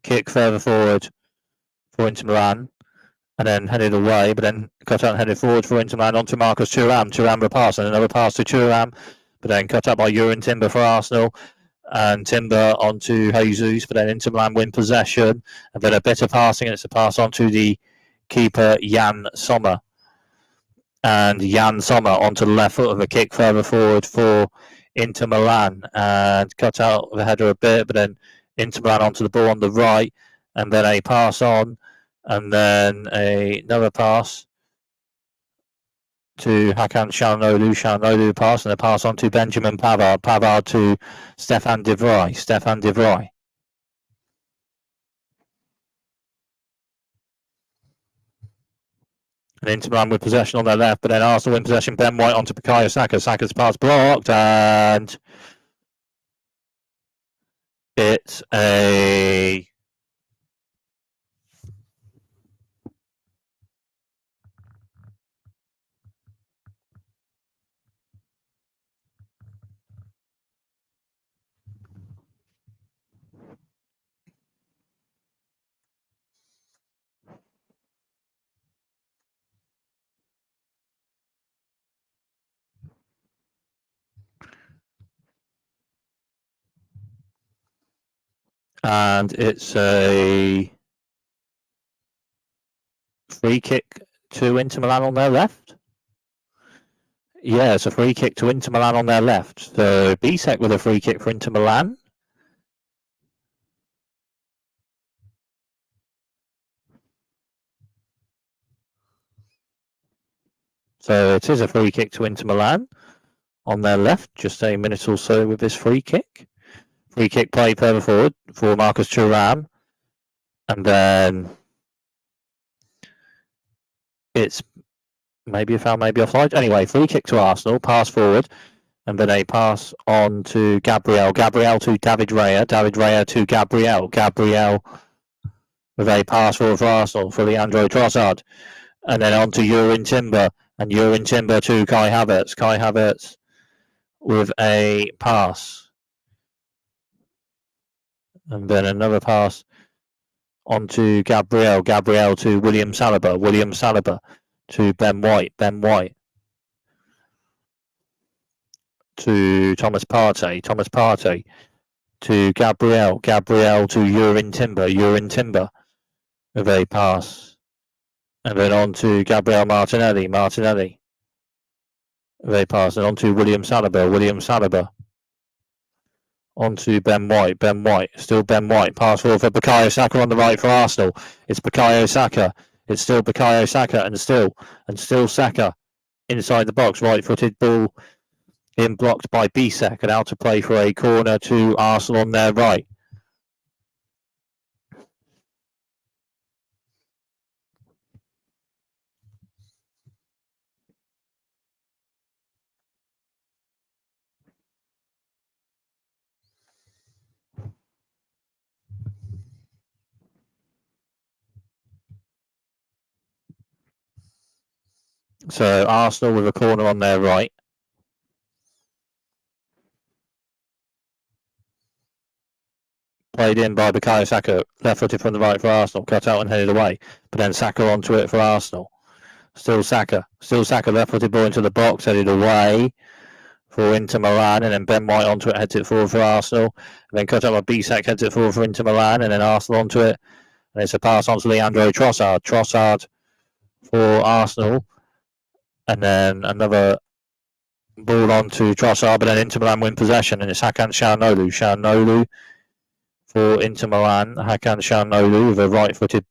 Kick further forward for Inter Milan. And then headed away, but then cut out and headed forward for Inter Milan onto Marcus Thuram. Thuram with a pass and another pass to Thuram, but then cut out by Yurin Timber for Arsenal. And Timber onto Jesus, but then Inter Milan win possession. And then a bit of passing, and it's a pass onto the keeper, Jan Sommer. And Jan Sommer onto the left foot of a kick further forward for Inter Milan. And cut out the header a bit, but then Inter Milan onto the ball on the right. And then a pass on. And then another pass to Hakan Çalhanoğlu pass, and a pass on to Benjamin Pavard to Stefan de Vrij. And Inter Milan with possession on their left, but then Arsenal win possession. Ben White onto Bukayo Saka. Saka's pass blocked, and it's a free kick to Inter Milan on their left. Yeah, it's a free kick to Inter Milan on their left. So Bisek with a free kick for Inter Milan. So it is a free kick to Inter Milan on their left. Just a minute or so with this free kick. Free kick play further forward for Marcus Thuram. And then it's maybe a foul, maybe offside. Anyway, free kick to Arsenal, pass forward, and then a pass on to Gabriel to David Raya to Gabriel with a pass forward for Arsenal for Leandro Trossard, and then on to Jurrien Timber, and Jurrien Timber to Kai Havertz with a pass, and then another pass onto Gabriel to William Saliba to Ben White to Thomas Partey to Gabriel to Jurrien Timber with a pass, and then on to Gabriel Martinelli with a pass, and on to William Saliba onto Ben White, still Ben White, pass forward for Bukayo Saka on the right for Arsenal. It's still Bukayo Saka, and still Saka inside the box, right-footed ball being blocked by Bisek, and out to play for a corner to Arsenal on their right. So Arsenal with a corner on their right. Played in by Bukayo Saka, left-footed from the right for Arsenal, cut out and headed away. But then Saka onto it for Arsenal. Still Saka, left-footed ball into the box, headed away for Inter Milan, and then Ben White onto it, heads it forward for Arsenal. And then cut out by Bisek, heads it forward for Inter Milan, and then Arsenal onto it. And it's a pass on to Leandro Trossard for Arsenal. And then another ball on to Trossard, but then Inter Milan win possession, and it's Hakan Çalhanoğlu for Inter Milan. Hakan Çalhanoğlu with a right-footed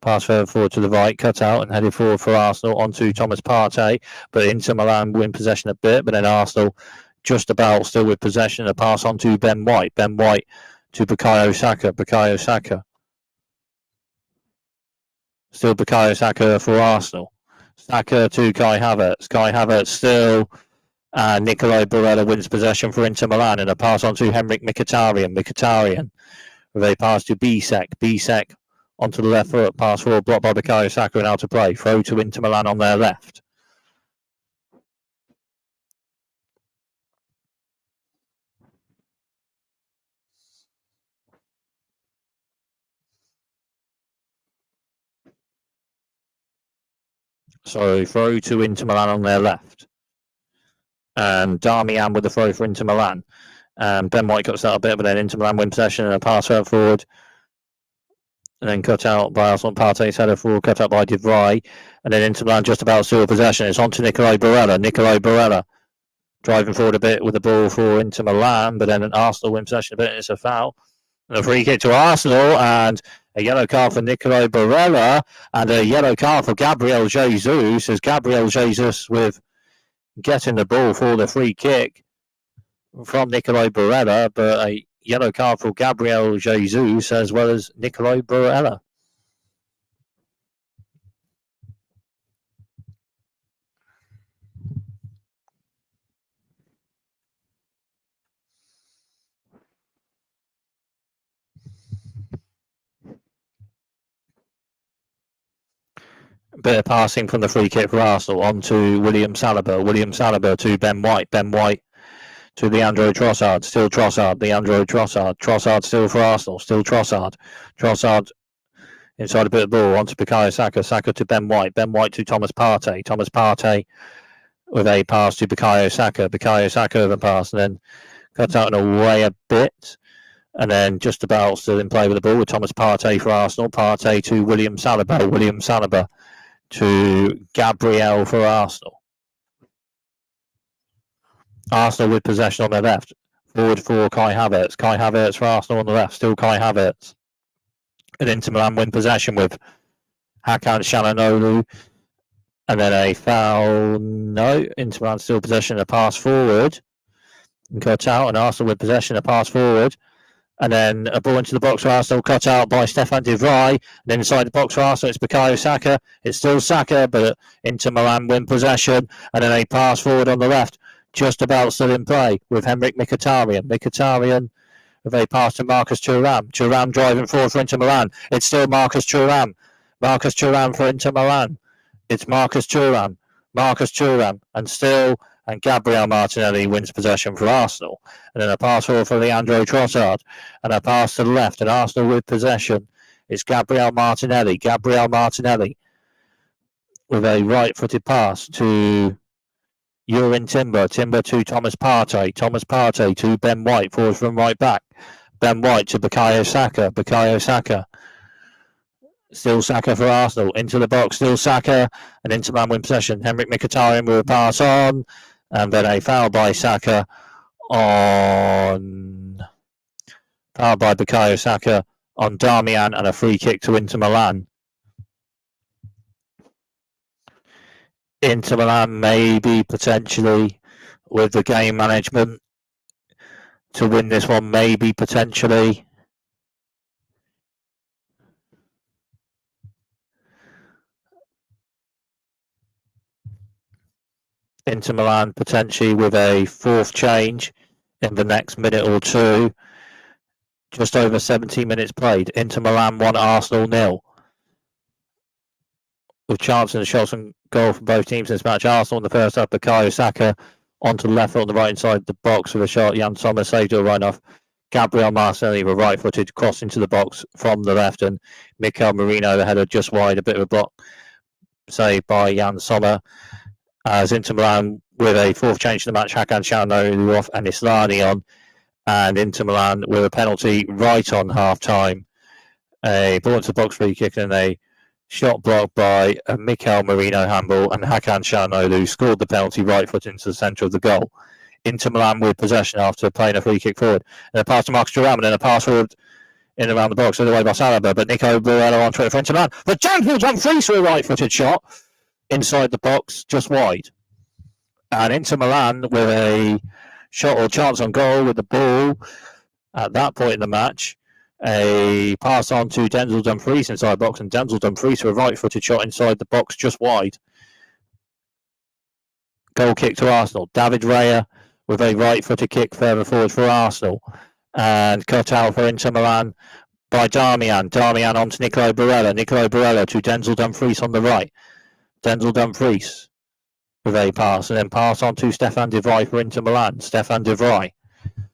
pass further forward to the right, cut out and headed forward for Arsenal onto Thomas Partey, but Inter Milan win possession a bit, but then Arsenal just about still with possession. A pass on to Ben White to Bukayo Saka. Still Bukayo Saka for Arsenal. Saka to Kai Havertz still. Nicolai Barella wins possession for Inter Milan, and a pass on to Henrik Mkhitaryan with a pass to Bisek onto the left foot, pass forward, blocked by Bukayo Saka, and out to play. Throw to Inter Milan on their left. So throw to Inter Milan on their left. And Darmian with the throw for Inter Milan. Ben White cuts out a bit, but then Inter Milan win possession, and a pass further forward. And then cut out by Arsenal. Partey's header forward, cut out by de Vrij. And then Inter Milan just about still possession. It's on to Nicolai Barella driving forward a bit with the ball for Inter Milan, but then Arsenal win possession a bit, and it's a foul. And a free kick to Arsenal, and A yellow card for Nicolo Barella and a yellow card for Gabriel Jesus, as Gabriel Jesus with getting the ball for the free kick from Nicolo Barella, but a yellow card for Gabriel Jesus as well as Nicolo Barella. Bit of passing from the free kick for Arsenal on to William Saliba. William Saliba to Ben White. Ben White to Leandro Trossard. Still Trossard. Leandro Trossard. Trossard still for Arsenal. Still Trossard. Trossard inside a bit of ball onto Bukayo Saka. Saka to Ben White. Ben White to Thomas Partey. Thomas Partey with a pass to Bukayo Saka. Bukayo Saka with a pass and then cuts out and away a bit. And then just about still in play with the ball with Thomas Partey for Arsenal. Partey to William Saliba. William Saliba to Gabriel for Arsenal. Arsenal with possession on their left. Forward for Kai Havertz. Kai Havertz for Arsenal on the left. Still Kai Havertz. And Inter Milan win possession with Hakan Çalhanoğlu. And then a foul. No. Inter Milan still possession. A pass forward. And cut out. And Arsenal with possession. A pass forward. And then a ball into the box for Arsenal, cut out by Stefan de Vrij. And then inside the box for Arsenal, it's Bukayo Saka. It's still Saka, but Inter Milan win possession. And then a pass forward on the left, just about still in play with Henrik Mkhitaryan. Mkhitaryan with a pass to Marcus Thuram. Thuram driving forward for Inter Milan. It's still Marcus Thuram. Marcus Thuram for Inter Milan. It's Marcus Thuram. Marcus Thuram. And Gabriel Martinelli wins possession for Arsenal. And then a pass forward for Leandro Trossard. And a pass to the left. And Arsenal with possession. It's Gabriel Martinelli. Gabriel Martinelli with a right-footed pass to Jurrien Timber. Timber to Thomas Partey. Thomas Partey to Ben White. Forward from right back. Ben White to Bukayo Saka. Bukayo Saka. Still Saka for Arsenal. Into the box. Still Saka. And Inter Milan win possession. Henrik Mkhitaryan with a pass on. And then a foul by Saka on... Foul by Bukayo Saka on Darmian and a free kick to Inter Milan. Inter Milan maybe potentially with the game management to win this one, maybe potentially. Inter Milan potentially with a fourth change in the next minute or two. Just over 17 minutes played. Inter Milan 1, Arsenal 0. With chance and shots and goal for both teams in this match. Arsenal in the first half, Bukayo Saka onto the left foot on the right hand side of the box with a shot. Jan Sommer saved a run off. Gabriel Martinelli with right footed cross into the box from the left, and Mikel Merino the header just wide, a bit of a block saved by Jan Sommer. As Inter Milan with a fourth change in the match, Hakan Çalhanoğlu off and Islani on, and Inter Milan with a penalty right on half time. A ball into the box free kick and a shot blocked by Mikel Merino handball, and Hakan Çalhanoğlu scored the penalty right foot into the centre of the goal. Inter Milan with possession after playing a free kick forward. And a pass to Marcus Thuram, and then a pass forward in around the box, all the way by Saliba, but Nico Barella on Twitter for Inter Milan. The Champions on free for a right footed shot inside the box, just wide. And Inter Milan with a shot or chance on goal with the ball at that point in the match. A pass on to Denzel Dumfries inside the box, and Denzel Dumfries for a right-footed shot inside the box, just wide. Goal kick to Arsenal. David Raya with a right-footed kick further forward for Arsenal. And cut out for Inter Milan by Darmian. Darmian on to Nicolo Barella. Nicolo Barella to Denzel Dumfries on the right. Denzel Dumfries with a pass, and then pass on to Stefan de Vrij for Inter Milan. Stefan de Vrij.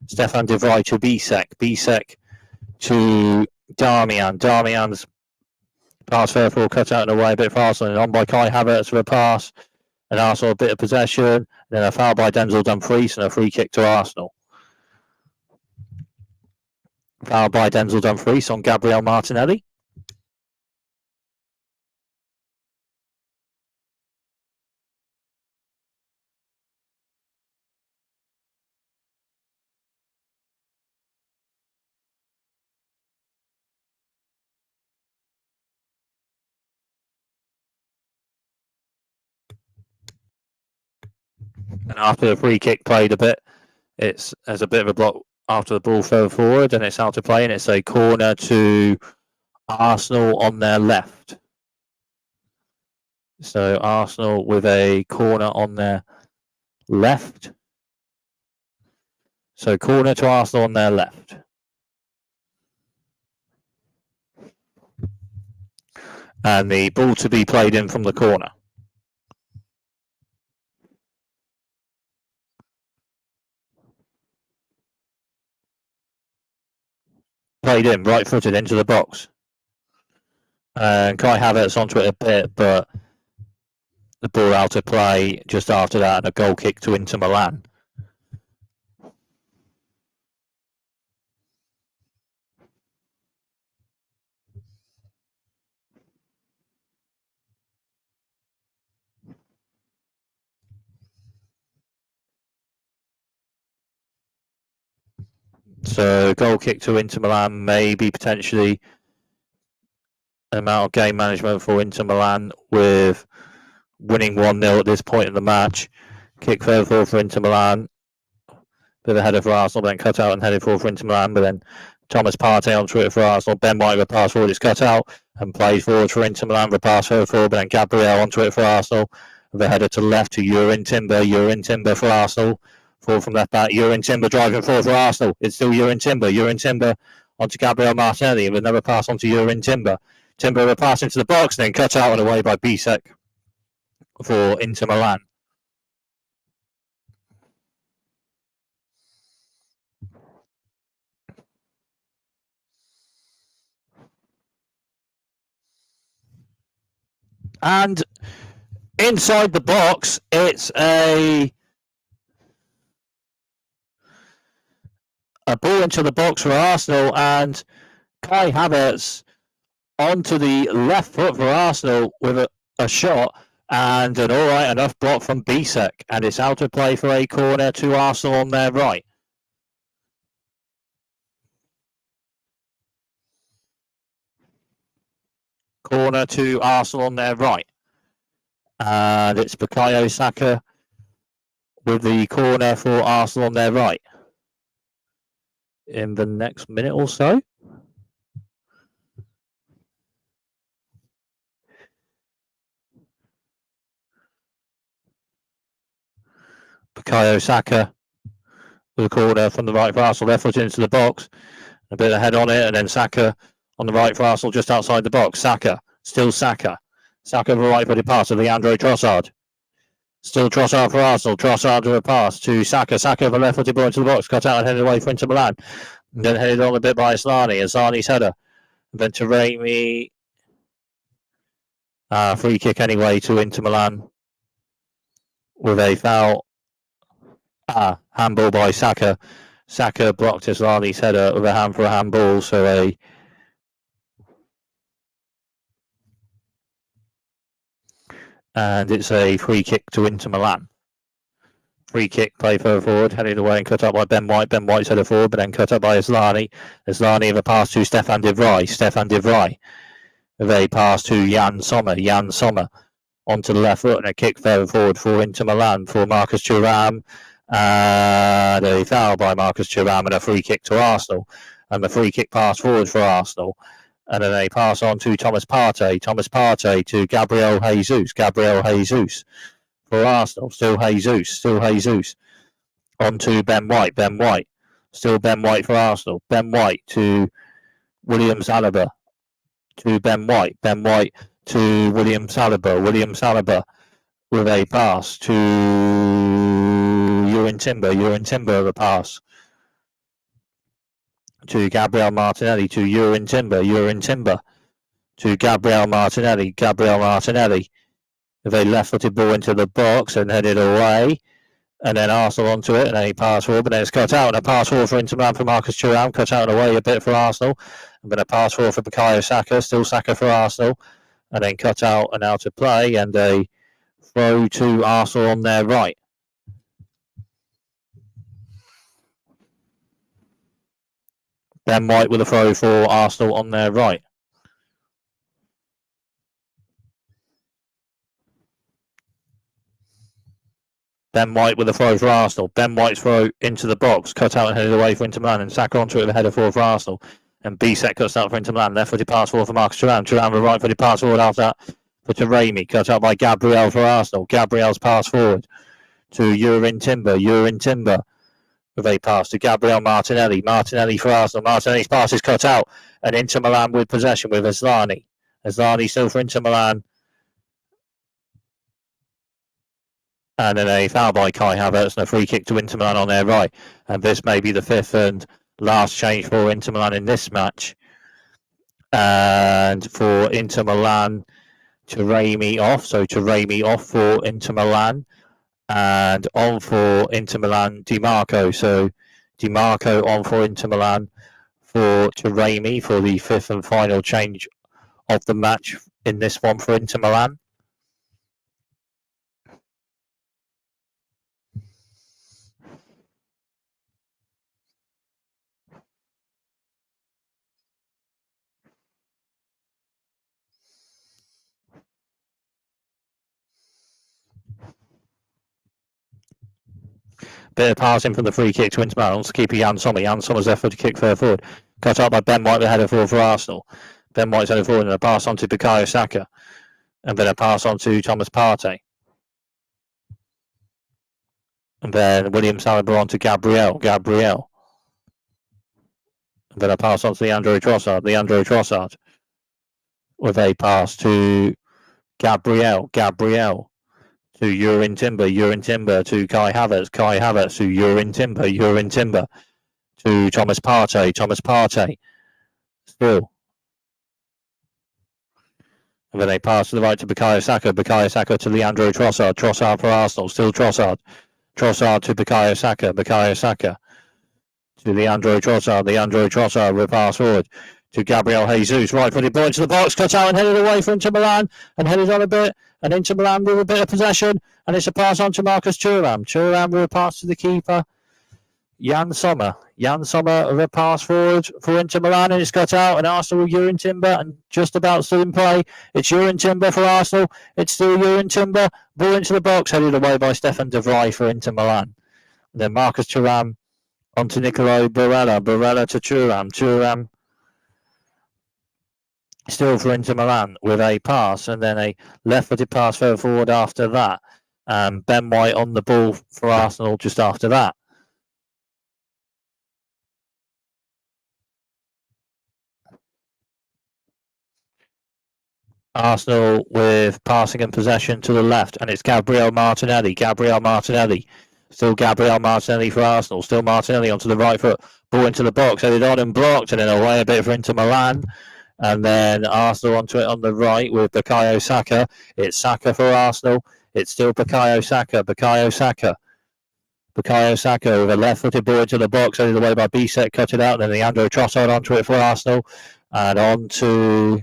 Stefan de Vrij to Bisek. Bisek to Darmian. Darmian's pass further forward, cut out and away a bit for Arsenal, and on by Kai Havertz for a pass, and Arsenal a bit of possession, and then a foul by Denzel Dumfries and a free kick to Arsenal. Foul by Denzel Dumfries on Gabriel Martinelli. And after the free kick played a bit, there's a bit of a block after the ball further forward, and it's out to play, and it's a corner to Arsenal on their left. So Arsenal with a corner on their left. So corner to Arsenal on their left. And the ball to be played in from the corner. Played in, right-footed into the box. And Kai Havertz onto it a bit, but the ball out of play just after that, and a goal kick to Inter Milan. So goal kick to Inter Milan, maybe potentially an amount of game management for Inter Milan with winning 1-0 at this point in the match. Kick further forward for Inter Milan. Bit of a header for Arsenal, then cut out and headed forward for Inter Milan, but then Thomas Partey onto it for Arsenal. Ben White with a pass forward, it's cut out and played forward for Inter Milan with a pass further forward, but then Gabriel onto it for Arsenal with a header to the left to Yurin Timber for Arsenal. Forward from left back, Yurin Timber driving forward for Arsenal. It's still Yurin Timber onto Gabriel Martinelli with another pass onto Yurin Timber. Timber with a pass into the box, then cut out and away by Bisek for Inter Milan. And inside the box, it's a ball into the box for Arsenal, and Kai Havertz onto the left foot for Arsenal with a shot and an all right enough block from Bisek, and it's out of play for a corner to Arsenal on their right. Corner to Arsenal on their right. And it's Bukayo Saka with the corner for Arsenal on their right. In the next minute or so. Bukayo Saka with a corner from the right for Arsenal, left foot into the box. A bit of head on it, and then Saka on the right for Arsenal just outside the box. Saka, still Saka. Saka with a right-footed pass to Leandro Trossard. Still Trossard for Arsenal. Trossard with a pass to Saka. Saka with a left-footed ball into the box. Cut out and headed away for Inter Milan. And then headed on a bit by Aslani. Aslani's header. And then Taremi. Free kick anyway to Inter Milan. With a foul. Handball by Saka. Saka blocked Aslani's header with a hand for a handball. So and it's a free kick to Inter Milan. Free kick, play further forward, headed away and cut up by Ben White. Ben White's headed forward, but then cut up by Aslani. Aslani with a pass to Stefan de Vrij. Stefan de Vrij with a pass to Jan Sommer. Jan Sommer onto the left foot and a kick further forward for Inter Milan for Marcus Thuram. And a foul by Marcus Thuram and a free kick to Arsenal. And the free kick pass forward for Arsenal. And then a pass on to Thomas Partey. Thomas Partey to Gabriel Jesus. Gabriel Jesus for Arsenal. Still Jesus. On to Ben White. Ben White. Still Ben White for Arsenal. Ben White to William Saliba. To Ben White. Ben White to William Saliba. William Saliba with a pass to Yurin Timber. Yurin Timber with a pass to Gabriel Martinelli. To Yurin Timber. Yurin Timber to Gabriel Martinelli. Gabriel Martinelli with a left-footed ball into the box and headed away. And then Arsenal onto it, and then he passed forward, but then it's cut out, and a pass forward for Inter Milan for Marcus Thuram, cut out and away a bit for Arsenal, and then a pass forward for Bukayo Saka, still Saka for Arsenal, and then cut out and out of play, and a throw to Arsenal on their right. Ben White with a throw for Arsenal on their right. Ben White with a throw for Arsenal. Ben White's throw into the box, cut out and headed away for Inter Milan, and Saka onto it with a header forward for Arsenal. And Bisek cuts out for Inter Milan. Left-footed pass forward for Marcus Thuram. Thuram with a right-footed pass forward after that for Taremi. Cut out by Gabriel for Arsenal. Gabriel's pass forward to Yurin Timber. Yurin Timber with a pass to Gabriel Martinelli. Martinelli for Arsenal. Martinelli's pass is cut out, and Inter Milan with possession with Asllani. Asllani still for Inter Milan. And then a foul by Kai Havertz and a free kick to Inter Milan on their right. And this may be the fifth and last change for Inter Milan in this match. And for Inter Milan, Taremi off. So Taremi off for Inter Milan. And on for Inter Milan, Di Marco. So Di Marco on for Inter Milan for Taremi for the fifth and final change of the match in this one for Inter Milan. Bit of passing from the free kick to Inter Milan. On to keeper Jan Sommer. Jan Sommer's left foot to kick further forward. Cut out by Ben White, the header forward for Arsenal. Ben White's header forward and a pass on to Bukayo Saka. And then a pass on to Thomas Partey. And then William Saliba on to Gabriel. Gabriel. And then a pass on to Leandro Trossard. Leandro Trossard. With a pass to Gabriel. Gabriel. To Yurin Timber. Yurin Timber to Kai Havertz. Kai Havertz to Yurin Timber. Yurin Timber to Thomas Partey. Thomas Partey. Still. And then they pass to the right to Bukayo Saka. Bukayo Saka to Leandro Trossard. Trossard for Arsenal. Still Trossard. Trossard to Bukayo Saka. Bukayo Saka to Leandro Trossard. Leandro Trossard with pass forward to Gabriel Jesus. Right-footed ball into the box. Cut out and headed away for Inter Milan. And headed on a bit. And Inter Milan with a bit of possession. And it's a pass on to Marcus Thuram. Thuram with a pass to the keeper, Jan Sommer. Jan Sommer with a pass forward for Inter Milan. And it's cut out. And Arsenal with Yurin Timber. And just about still in play. It's Yurin Timber for Arsenal. It's still Yurin Timber. Ball into the box. Headed away by Stefan de Vrij for Inter Milan. And then Marcus Thuram onto Nicolo Barella. Barella to Thuram. Thuram still for Inter Milan with a pass, and then a left-footed pass further forward after that. Ben White on the ball for Arsenal just after that. Arsenal with passing and possession to the left, and it's Gabriel Martinelli. Gabriel Martinelli. Still Gabriel Martinelli for Arsenal. Still Martinelli onto the right foot. Ball into the box, headed on and blocked, and then away a bit for Inter Milan. And then Arsenal onto it on the right with Bukayo Saka. It's Saka for Arsenal. It's still Bukayo Saka. Bukayo Saka. Bukayo Saka with a left-footed ball into the box, headed away by Bisek, cut it out. And then Leandro Trossard onto it for Arsenal. And on to...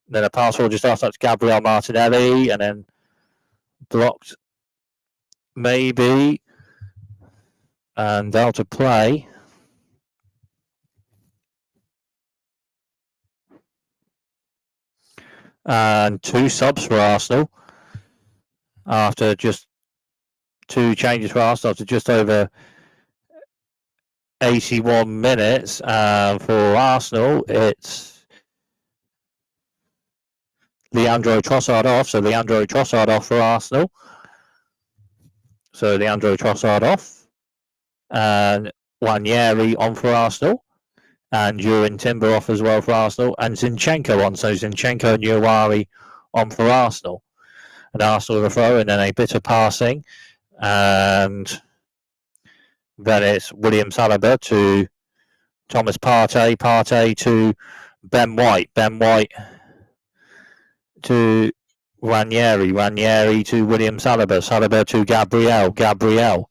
Then a pass forward just after that to Gabriel Martinelli. And then blocked, maybe. And out of play. And two subs for Arsenal after just two changes for Arsenal after just over 81 minutes. For Arsenal, it's Leandro Trossard off. So Leandro Trossard off for Arsenal. So Leandro Trossard off. And Wanyeri on for Arsenal. And Yurin Timber off as well for Arsenal. And Zinchenko on. So Zinchenko and Uwari on for Arsenal. And Arsenal with a throw and then a bit of passing. And then it's William Saliba to Thomas Partey. Partey to Ben White. Ben White to Ranieri. Ranieri to William Saliba. Saliba to Gabriel. Gabriel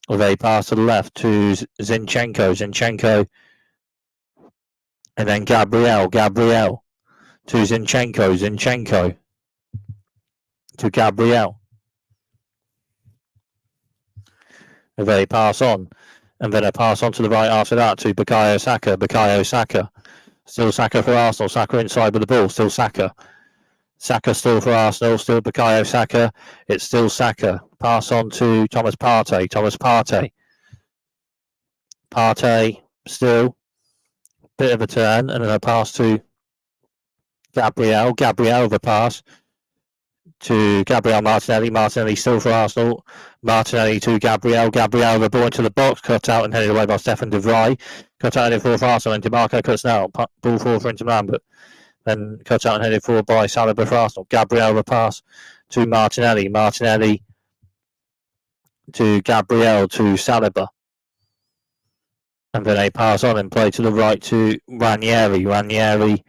with a pass to the left to Zinchenko. Zinchenko. And then Gabriel to Zinchenko. Zinchenko to Gabriel. With a pass on. And then a pass on to the right after that to Bukayo Saka. Bukayo Saka. Still Saka for Arsenal. Saka inside with the ball. Still Saka. Saka still for Arsenal, still Bukayo Saka. It's still Saka. Pass on to Thomas Partey. Thomas Partey. Partey still. Bit of a turn, and then a pass to Gabriel. Gabriel the pass to Gabriel Martinelli. Martinelli still for Arsenal. Martinelli to Gabriel. Gabriel the ball into the box, cut out and headed away by Stefan de Vrij. Cut out and headed for Arsenal, and DeMarco cuts now. Ball forward for Inter Milan, but then cut out and headed forward by Saliba for Arsenal. Gabriel the pass to Martinelli. Martinelli to Gabriel to Saliba. And then a pass on and play to the right to Ranieri. Ranieri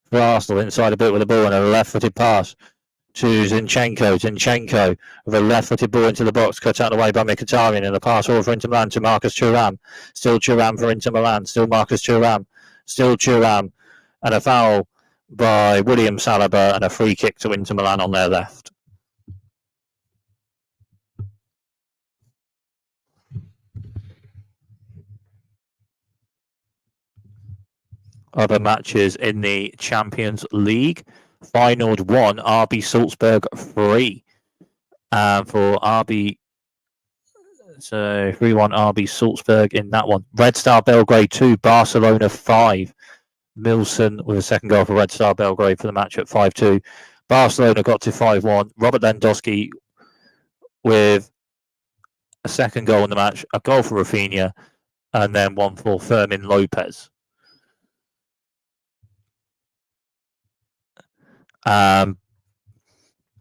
for Arsenal inside a bit with the ball and a left-footed pass to Zinchenko. Zinchenko with a left-footed ball into the box, cut out away by Mkhitaryan, and a pass forward for Inter Milan to Marcus Thuram. Still Thuram for Inter Milan. Still Marcus Thuram. Still Thuram. And a foul by William Saliba and a free kick to Inter Milan on their left. Other matches in the Champions League. Feyenoord 1, RB Salzburg 3. For RB, so 3-1 RB Salzburg in that one. Red Star Belgrade 2, Barcelona 5. Milson with a second goal for Red Star Belgrade for the match at 5-2. Barcelona got to 5-1. Robert Lewandowski with a second goal in the match, a goal for Rafinha, and then one for Fermin Lopez. Bayern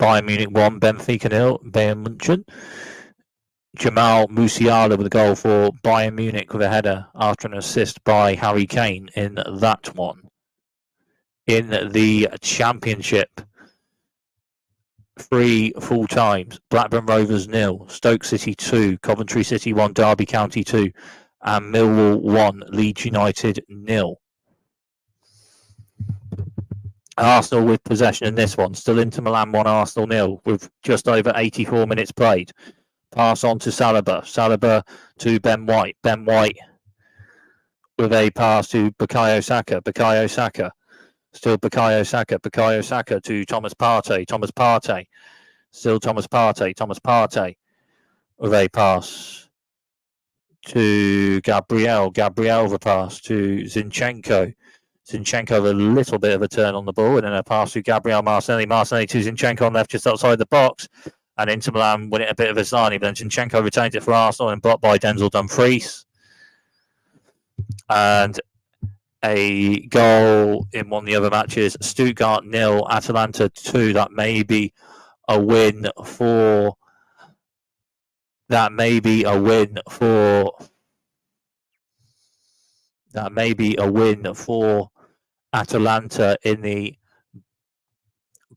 Munich 1, Benfica 0, Bayern München. Jamal Musiala with a goal for Bayern Munich with a header after an assist by Harry Kane in that one. In the Championship, 3 full times. Blackburn Rovers 0, Stoke City 2, Coventry City 1, Derby County 2, and Millwall 1, Leeds United 0. Arsenal with possession in this one. Still Inter Milan 1, Arsenal 0 with just over 84 minutes played. Pass on to Saliba. Saliba to Ben White. Ben White with a pass to Bukayo Saka. Bukayo Saka. Still Bukayo Saka. Bukayo Saka to Thomas Partey. Thomas Partey. Still Thomas Partey. Thomas Partey with a pass to Gabriel. Gabriel the pass to Zinchenko. Zinchenko with a little bit of a turn on the ball, and then a pass to Gabriel Martinelli. Martinelli to Zinchenko on left just outside the box. And Inter Milan win it a bit of a Zani, but then Zinchenko retains it for Arsenal and blocked by Denzel Dumfries. And a goal in one of the other matches, Stuttgart 0, Atalanta 2. That may be a win for Atalanta in the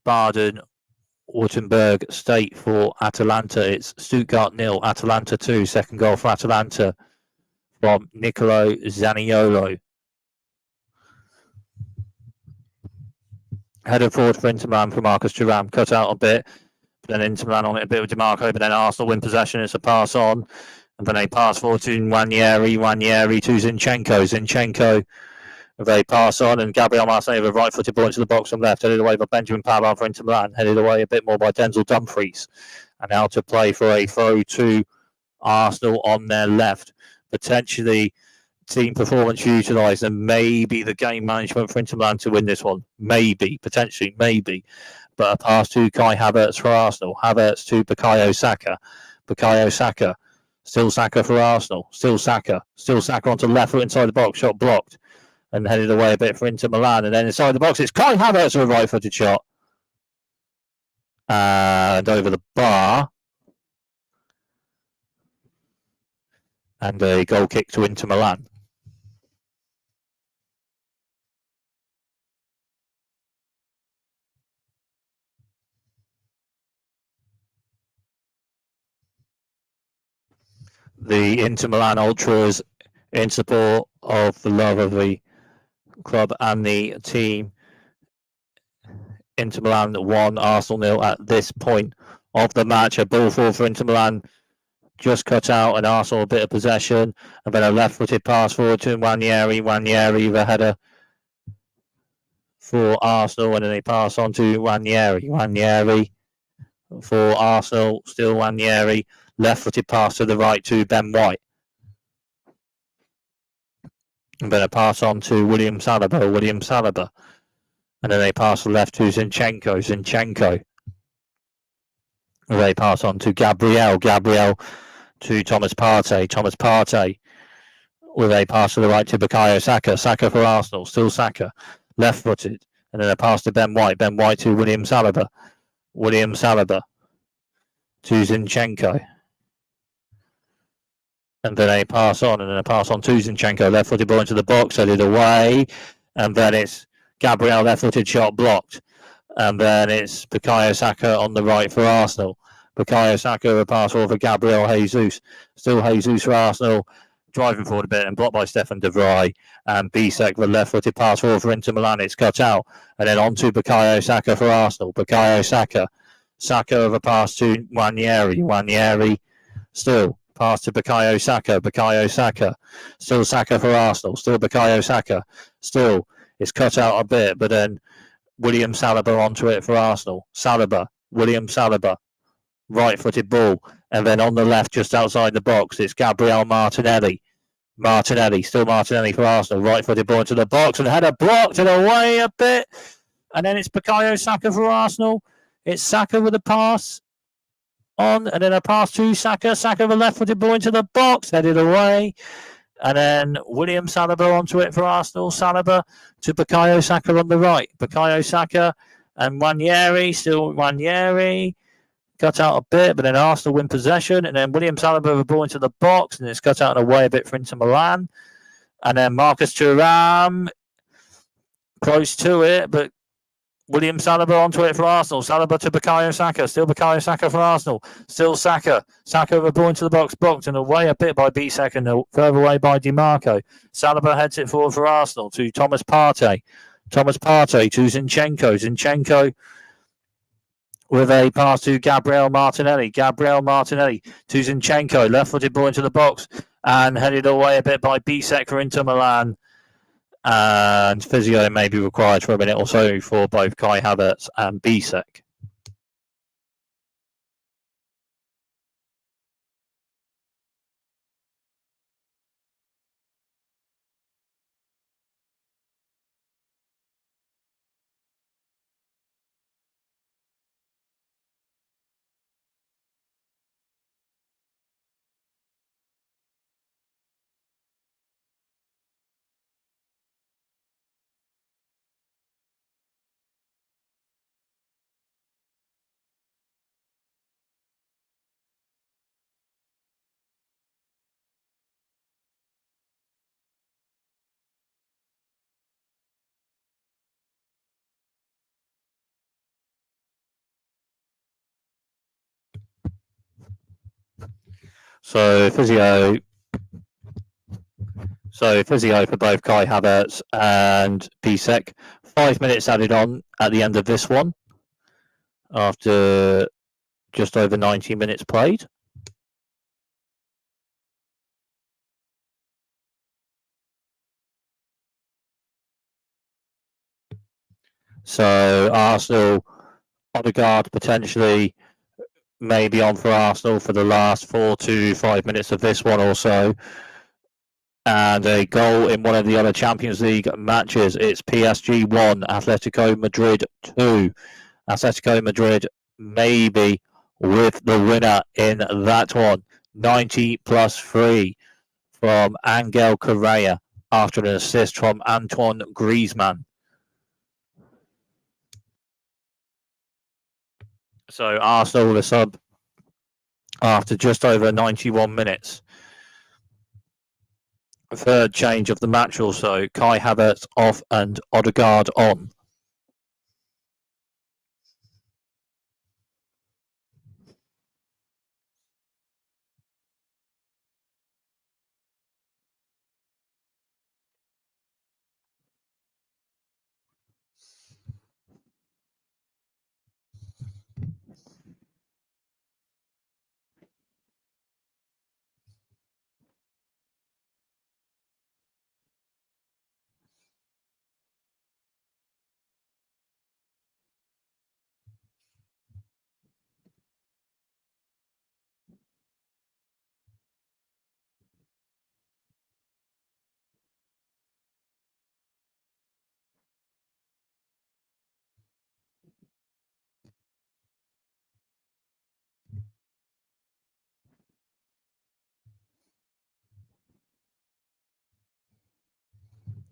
Baden-Württemberg state for Atalanta. It's Stuttgart 0, Atalanta 2. Second goal for Atalanta from Nicolo Zaniolo. Headed forward for Inter Milan for Marcus Thuram. Cut out a bit. Then Inter Milan on it a bit with DeMarco. But then Arsenal win possession. It's a pass on. And then a pass forward to Ranieri. Ranieri to Zinchenko. Zinchenko with a pass on. And Gabriel Martinelli with a right-footed ball into the box from left. Headed away by Benjamin Pavard for Inter Milan. Headed away a bit more by Denzel Dumfries. And now to play for a throw to Arsenal on their left. Potentially team performance utilised and maybe the game management for Inter Milan to win this one. Maybe, potentially, maybe. But a pass to Kai Havertz for Arsenal. Havertz to Bukayo Saka. Bukayo Saka. Still Saka for Arsenal. Still Saka. Still Saka onto the left foot inside the box. Shot blocked. And headed away a bit for Inter Milan. And then inside the box, it's Kai Havertz with a right-footed shot. And over the bar. And a goal kick to Inter Milan. The Inter Milan ultras, in support of the love of the club and the team. Inter Milan 1, Arsenal 0 at this point of the match. A ball forward for Inter Milan, just cut out, and Arsenal a bit of possession, and then a left-footed pass forward to Ranieri. Ranieri with a header for Arsenal, and then they pass on to Ranieri. Ranieri for Arsenal, still Ranieri. Left-footed pass to the right to Ben White. And then a pass on to William Saliba. William Saliba. And then they pass left to Zinchenko. Zinchenko. They pass on to Gabriel. Gabriel to Thomas Partey. Thomas Partey with a pass to the right to Bukayo Saka. Saka for Arsenal. Still Saka. Left-footed. And then a pass to Ben White. Ben White to William Saliba. William Saliba to Zinchenko. And then a pass on, and then a pass on to Zinchenko. Left-footed ball into the box, headed away. And then it's Gabriel left-footed shot blocked. And then it's Bukayo Saka on the right for Arsenal. Bukayo Saka with a pass over for Gabriel Jesus. Still Jesus for Arsenal. Driving forward a bit and blocked by Stefan de Vrij. And Bisek with a left-footed pass forward for Inter Milan. It's cut out. And then on to Bukayo Saka for Arsenal. Bukayo Saka. Saka with a pass to Ranieri. Ranieri still. Pass to Bukayo Saka. Bukayo Saka. Still Saka for Arsenal. Still Bukayo Saka. Still. It's cut out a bit, but then William Saliba onto it for Arsenal. Saliba. William Saliba. Right-footed ball. And then on the left, just outside the box, it's Gabriel Martinelli. Martinelli. Still Martinelli for Arsenal. Right-footed ball into the box and header blocked and away a bit. And then it's Bukayo Saka for Arsenal. It's Saka with a pass on, and then a pass to Saka. Saka with a left-footed ball into the box, headed away. And then William Saliba onto it for Arsenal. Saliba to Bukayo Saka on the right. Bukayo Saka and Ranieri, still Ranieri. Cut out a bit, but then Arsenal win possession. And then William Saliba with a ball into the box, and it's cut out and away a bit for Inter Milan. And then Marcus Thuram close to it, but William Saliba onto it for Arsenal. Saliba to Bukayo Saka. Still Bukayo Saka for Arsenal. Still Saka. Saka with a ball into the box. Blocked and away a bit by Bisek and further away by DiMarco. Saliba heads it forward for Arsenal to Thomas Partey. Thomas Partey to Zinchenko. Zinchenko with a pass to Gabriel Martinelli. Gabriel Martinelli to Zinchenko. Left-footed ball into the box and headed away a bit by Bisek for Inter Milan. And physio may be required for a minute or so for both Kai Havertz and Bisek. So physio for both Kai Havertz and Bisek. 5 minutes added on at the end of this one after just over 90 minutes played. So Arsenal, Odegaard potentially maybe on for Arsenal for the last 4 to 5 minutes of this one or so. And a goal in one of the other Champions League matches. It's PSG 1, Atletico Madrid 2. Atletico Madrid maybe with the winner in that one. 90+3 from Angel Correa after an assist from Antoine Griezmann. So Arsenal with a sub after just over 91 minutes. Third change of the match also. Kai Havertz off and Odegaard on.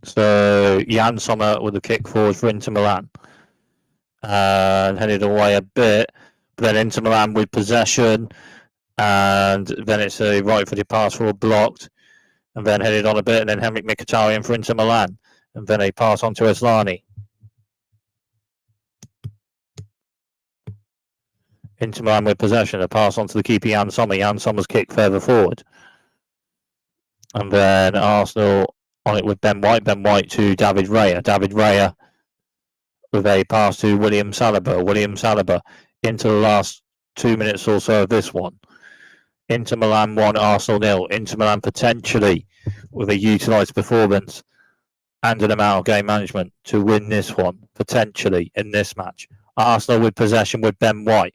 So Jan Sommer with a kick forward for Inter Milan. And headed away a bit. But then Inter Milan with possession. And then it's a right-footed pass forward blocked. And then headed on a bit. And then Henrik Mkhitaryan for Inter Milan. And then a pass on to Eslani. Inter Milan with possession. A pass on to the keeper Jan Sommer. Jan Sommer's kick further forward. And then Arsenal on it with Ben White. Ben White to David Raya. David Raya with a pass to William Saliba. William Saliba into the last 2 minutes or so of this one. Inter Milan 1, Arsenal 0. Inter Milan potentially with a utilised performance and an amount of game management to win this one, potentially in this match. Arsenal with possession with Ben White.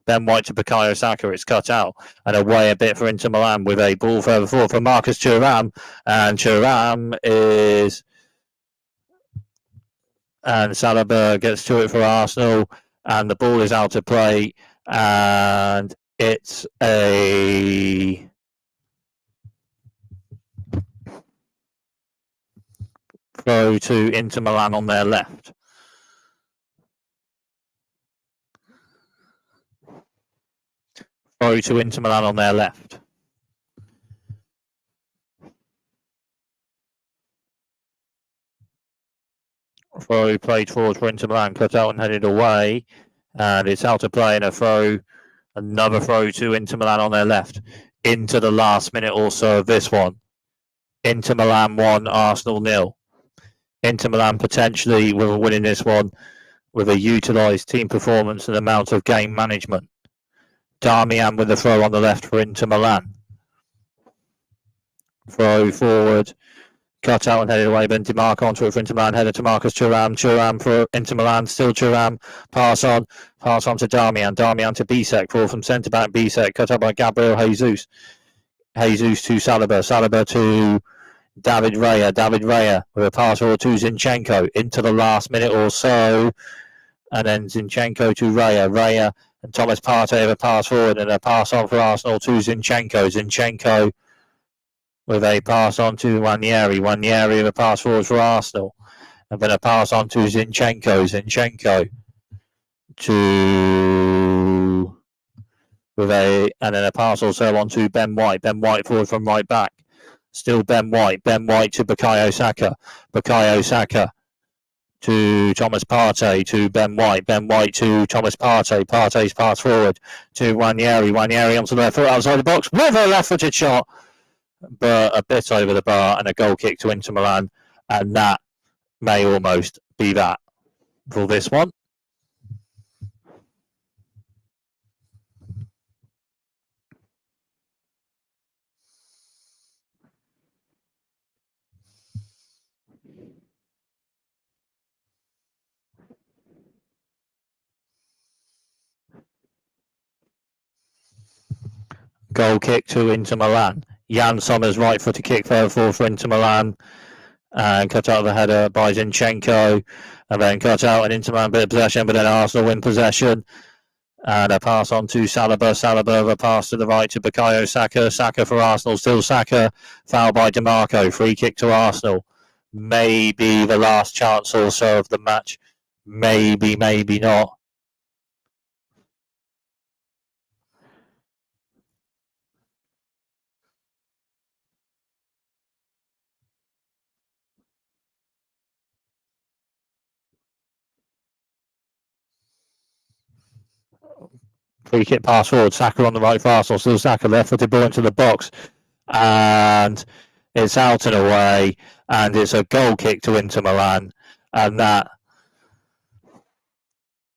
Ben White to Bukayo Saka. It's cut out and away a bit for Inter Milan with a ball further forward for Marcus Thuram. And Thuram is... And Saliba gets to it for Arsenal. And the ball is out of play. And it's a... throw to Inter Milan on their left. Throw to Inter Milan on their left. Throw played forward for Inter Milan, cut out and headed away. And it's out of play and a throw. Another throw to Inter Milan on their left. Into the last minute or so of this one. Inter Milan 1, Arsenal 0. Inter Milan potentially will winning this one with a utilised team performance and amount of game management. Darmian with the throw on the left for Inter Milan. Throw forward, cut out and headed away. Ben DiMarco onto it for Inter Milan. Header to Marcus Thuram. Thuram for Inter Milan. Still Thuram. Pass on to Darmian. Darmian to Bisek. Ball from centre back. Bisek cut out by Gabriel Jesus. Jesus to Saliba. Saliba to David Raya. David Raya with a pass forward to Zinchenko into the last minute or so. And then Zinchenko to Raya. Raya and Thomas Partey have a pass forward and a pass on for Arsenal to Zinchenko. Zinchenko with a pass on to Nwaneri. Nwaneri with a pass forward for Arsenal. And then a pass on to Zinchenko. Zinchenko to... and then a pass also on to Ben White. Ben White forward from right back. Still Ben White. Ben White to Bukayo Saka. Bukayo Saka to Thomas Partey to Ben White. Ben White to Thomas Partey. Partey's pass forward to Nwaneri. Nwaneri onto the left foot outside the box with a left-footed shot, but a bit over the bar and a goal kick to Inter Milan, and that may almost be that for this one. Goal kick to Inter Milan. Jan Sommer's right-footed kick further forward for Inter Milan. And cut out the header by Zinchenko. And then cut out an Inter Milan bit of possession, but then Arsenal win possession. And a pass on to Saliba. Saliba with a pass to the right to Bukayo Saka. Saka for Arsenal. Still Saka. Foul by DiMarco. Free kick to Arsenal. Maybe the last chance or so of the match. Maybe, maybe not. Free kick pass forward. Saka on the right for Arsenal. Still Saka. Left-footed ball into the box. And it's out and away. And it's a goal kick to Inter Milan. And that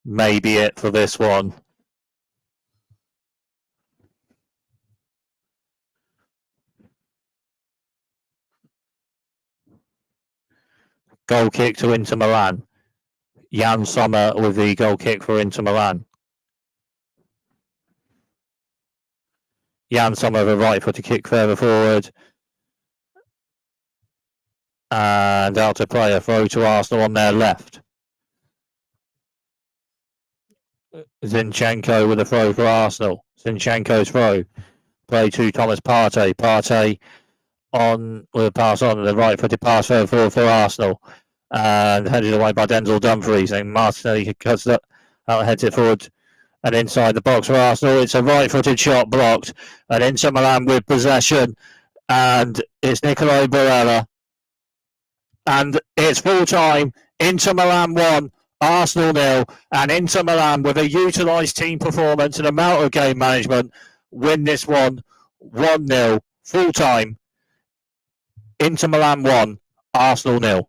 may be it for this one. Goal kick to Inter Milan. Jan Sommer with the goal kick for Inter Milan. Jan Sommer with a right-footed kick further forward. And out to play, a throw to Arsenal on their left. Zinchenko with a throw for Arsenal. Zinchenko's throw. Play to Thomas Partey. Partey on with a pass on the right-footed pass for Arsenal, and headed away by Denzel Dumfries, and Martinelli cuts it out, heads it forward and inside the box for Arsenal. It's a right-footed shot blocked, and Inter Milan with possession, and it's Nicolai Barella, and it's full time. Inter Milan 1, Arsenal 0, and Inter Milan, with a utilised team performance and amount of game management, win this one 1-0, full time. Inter Milan 1, Arsenal 0.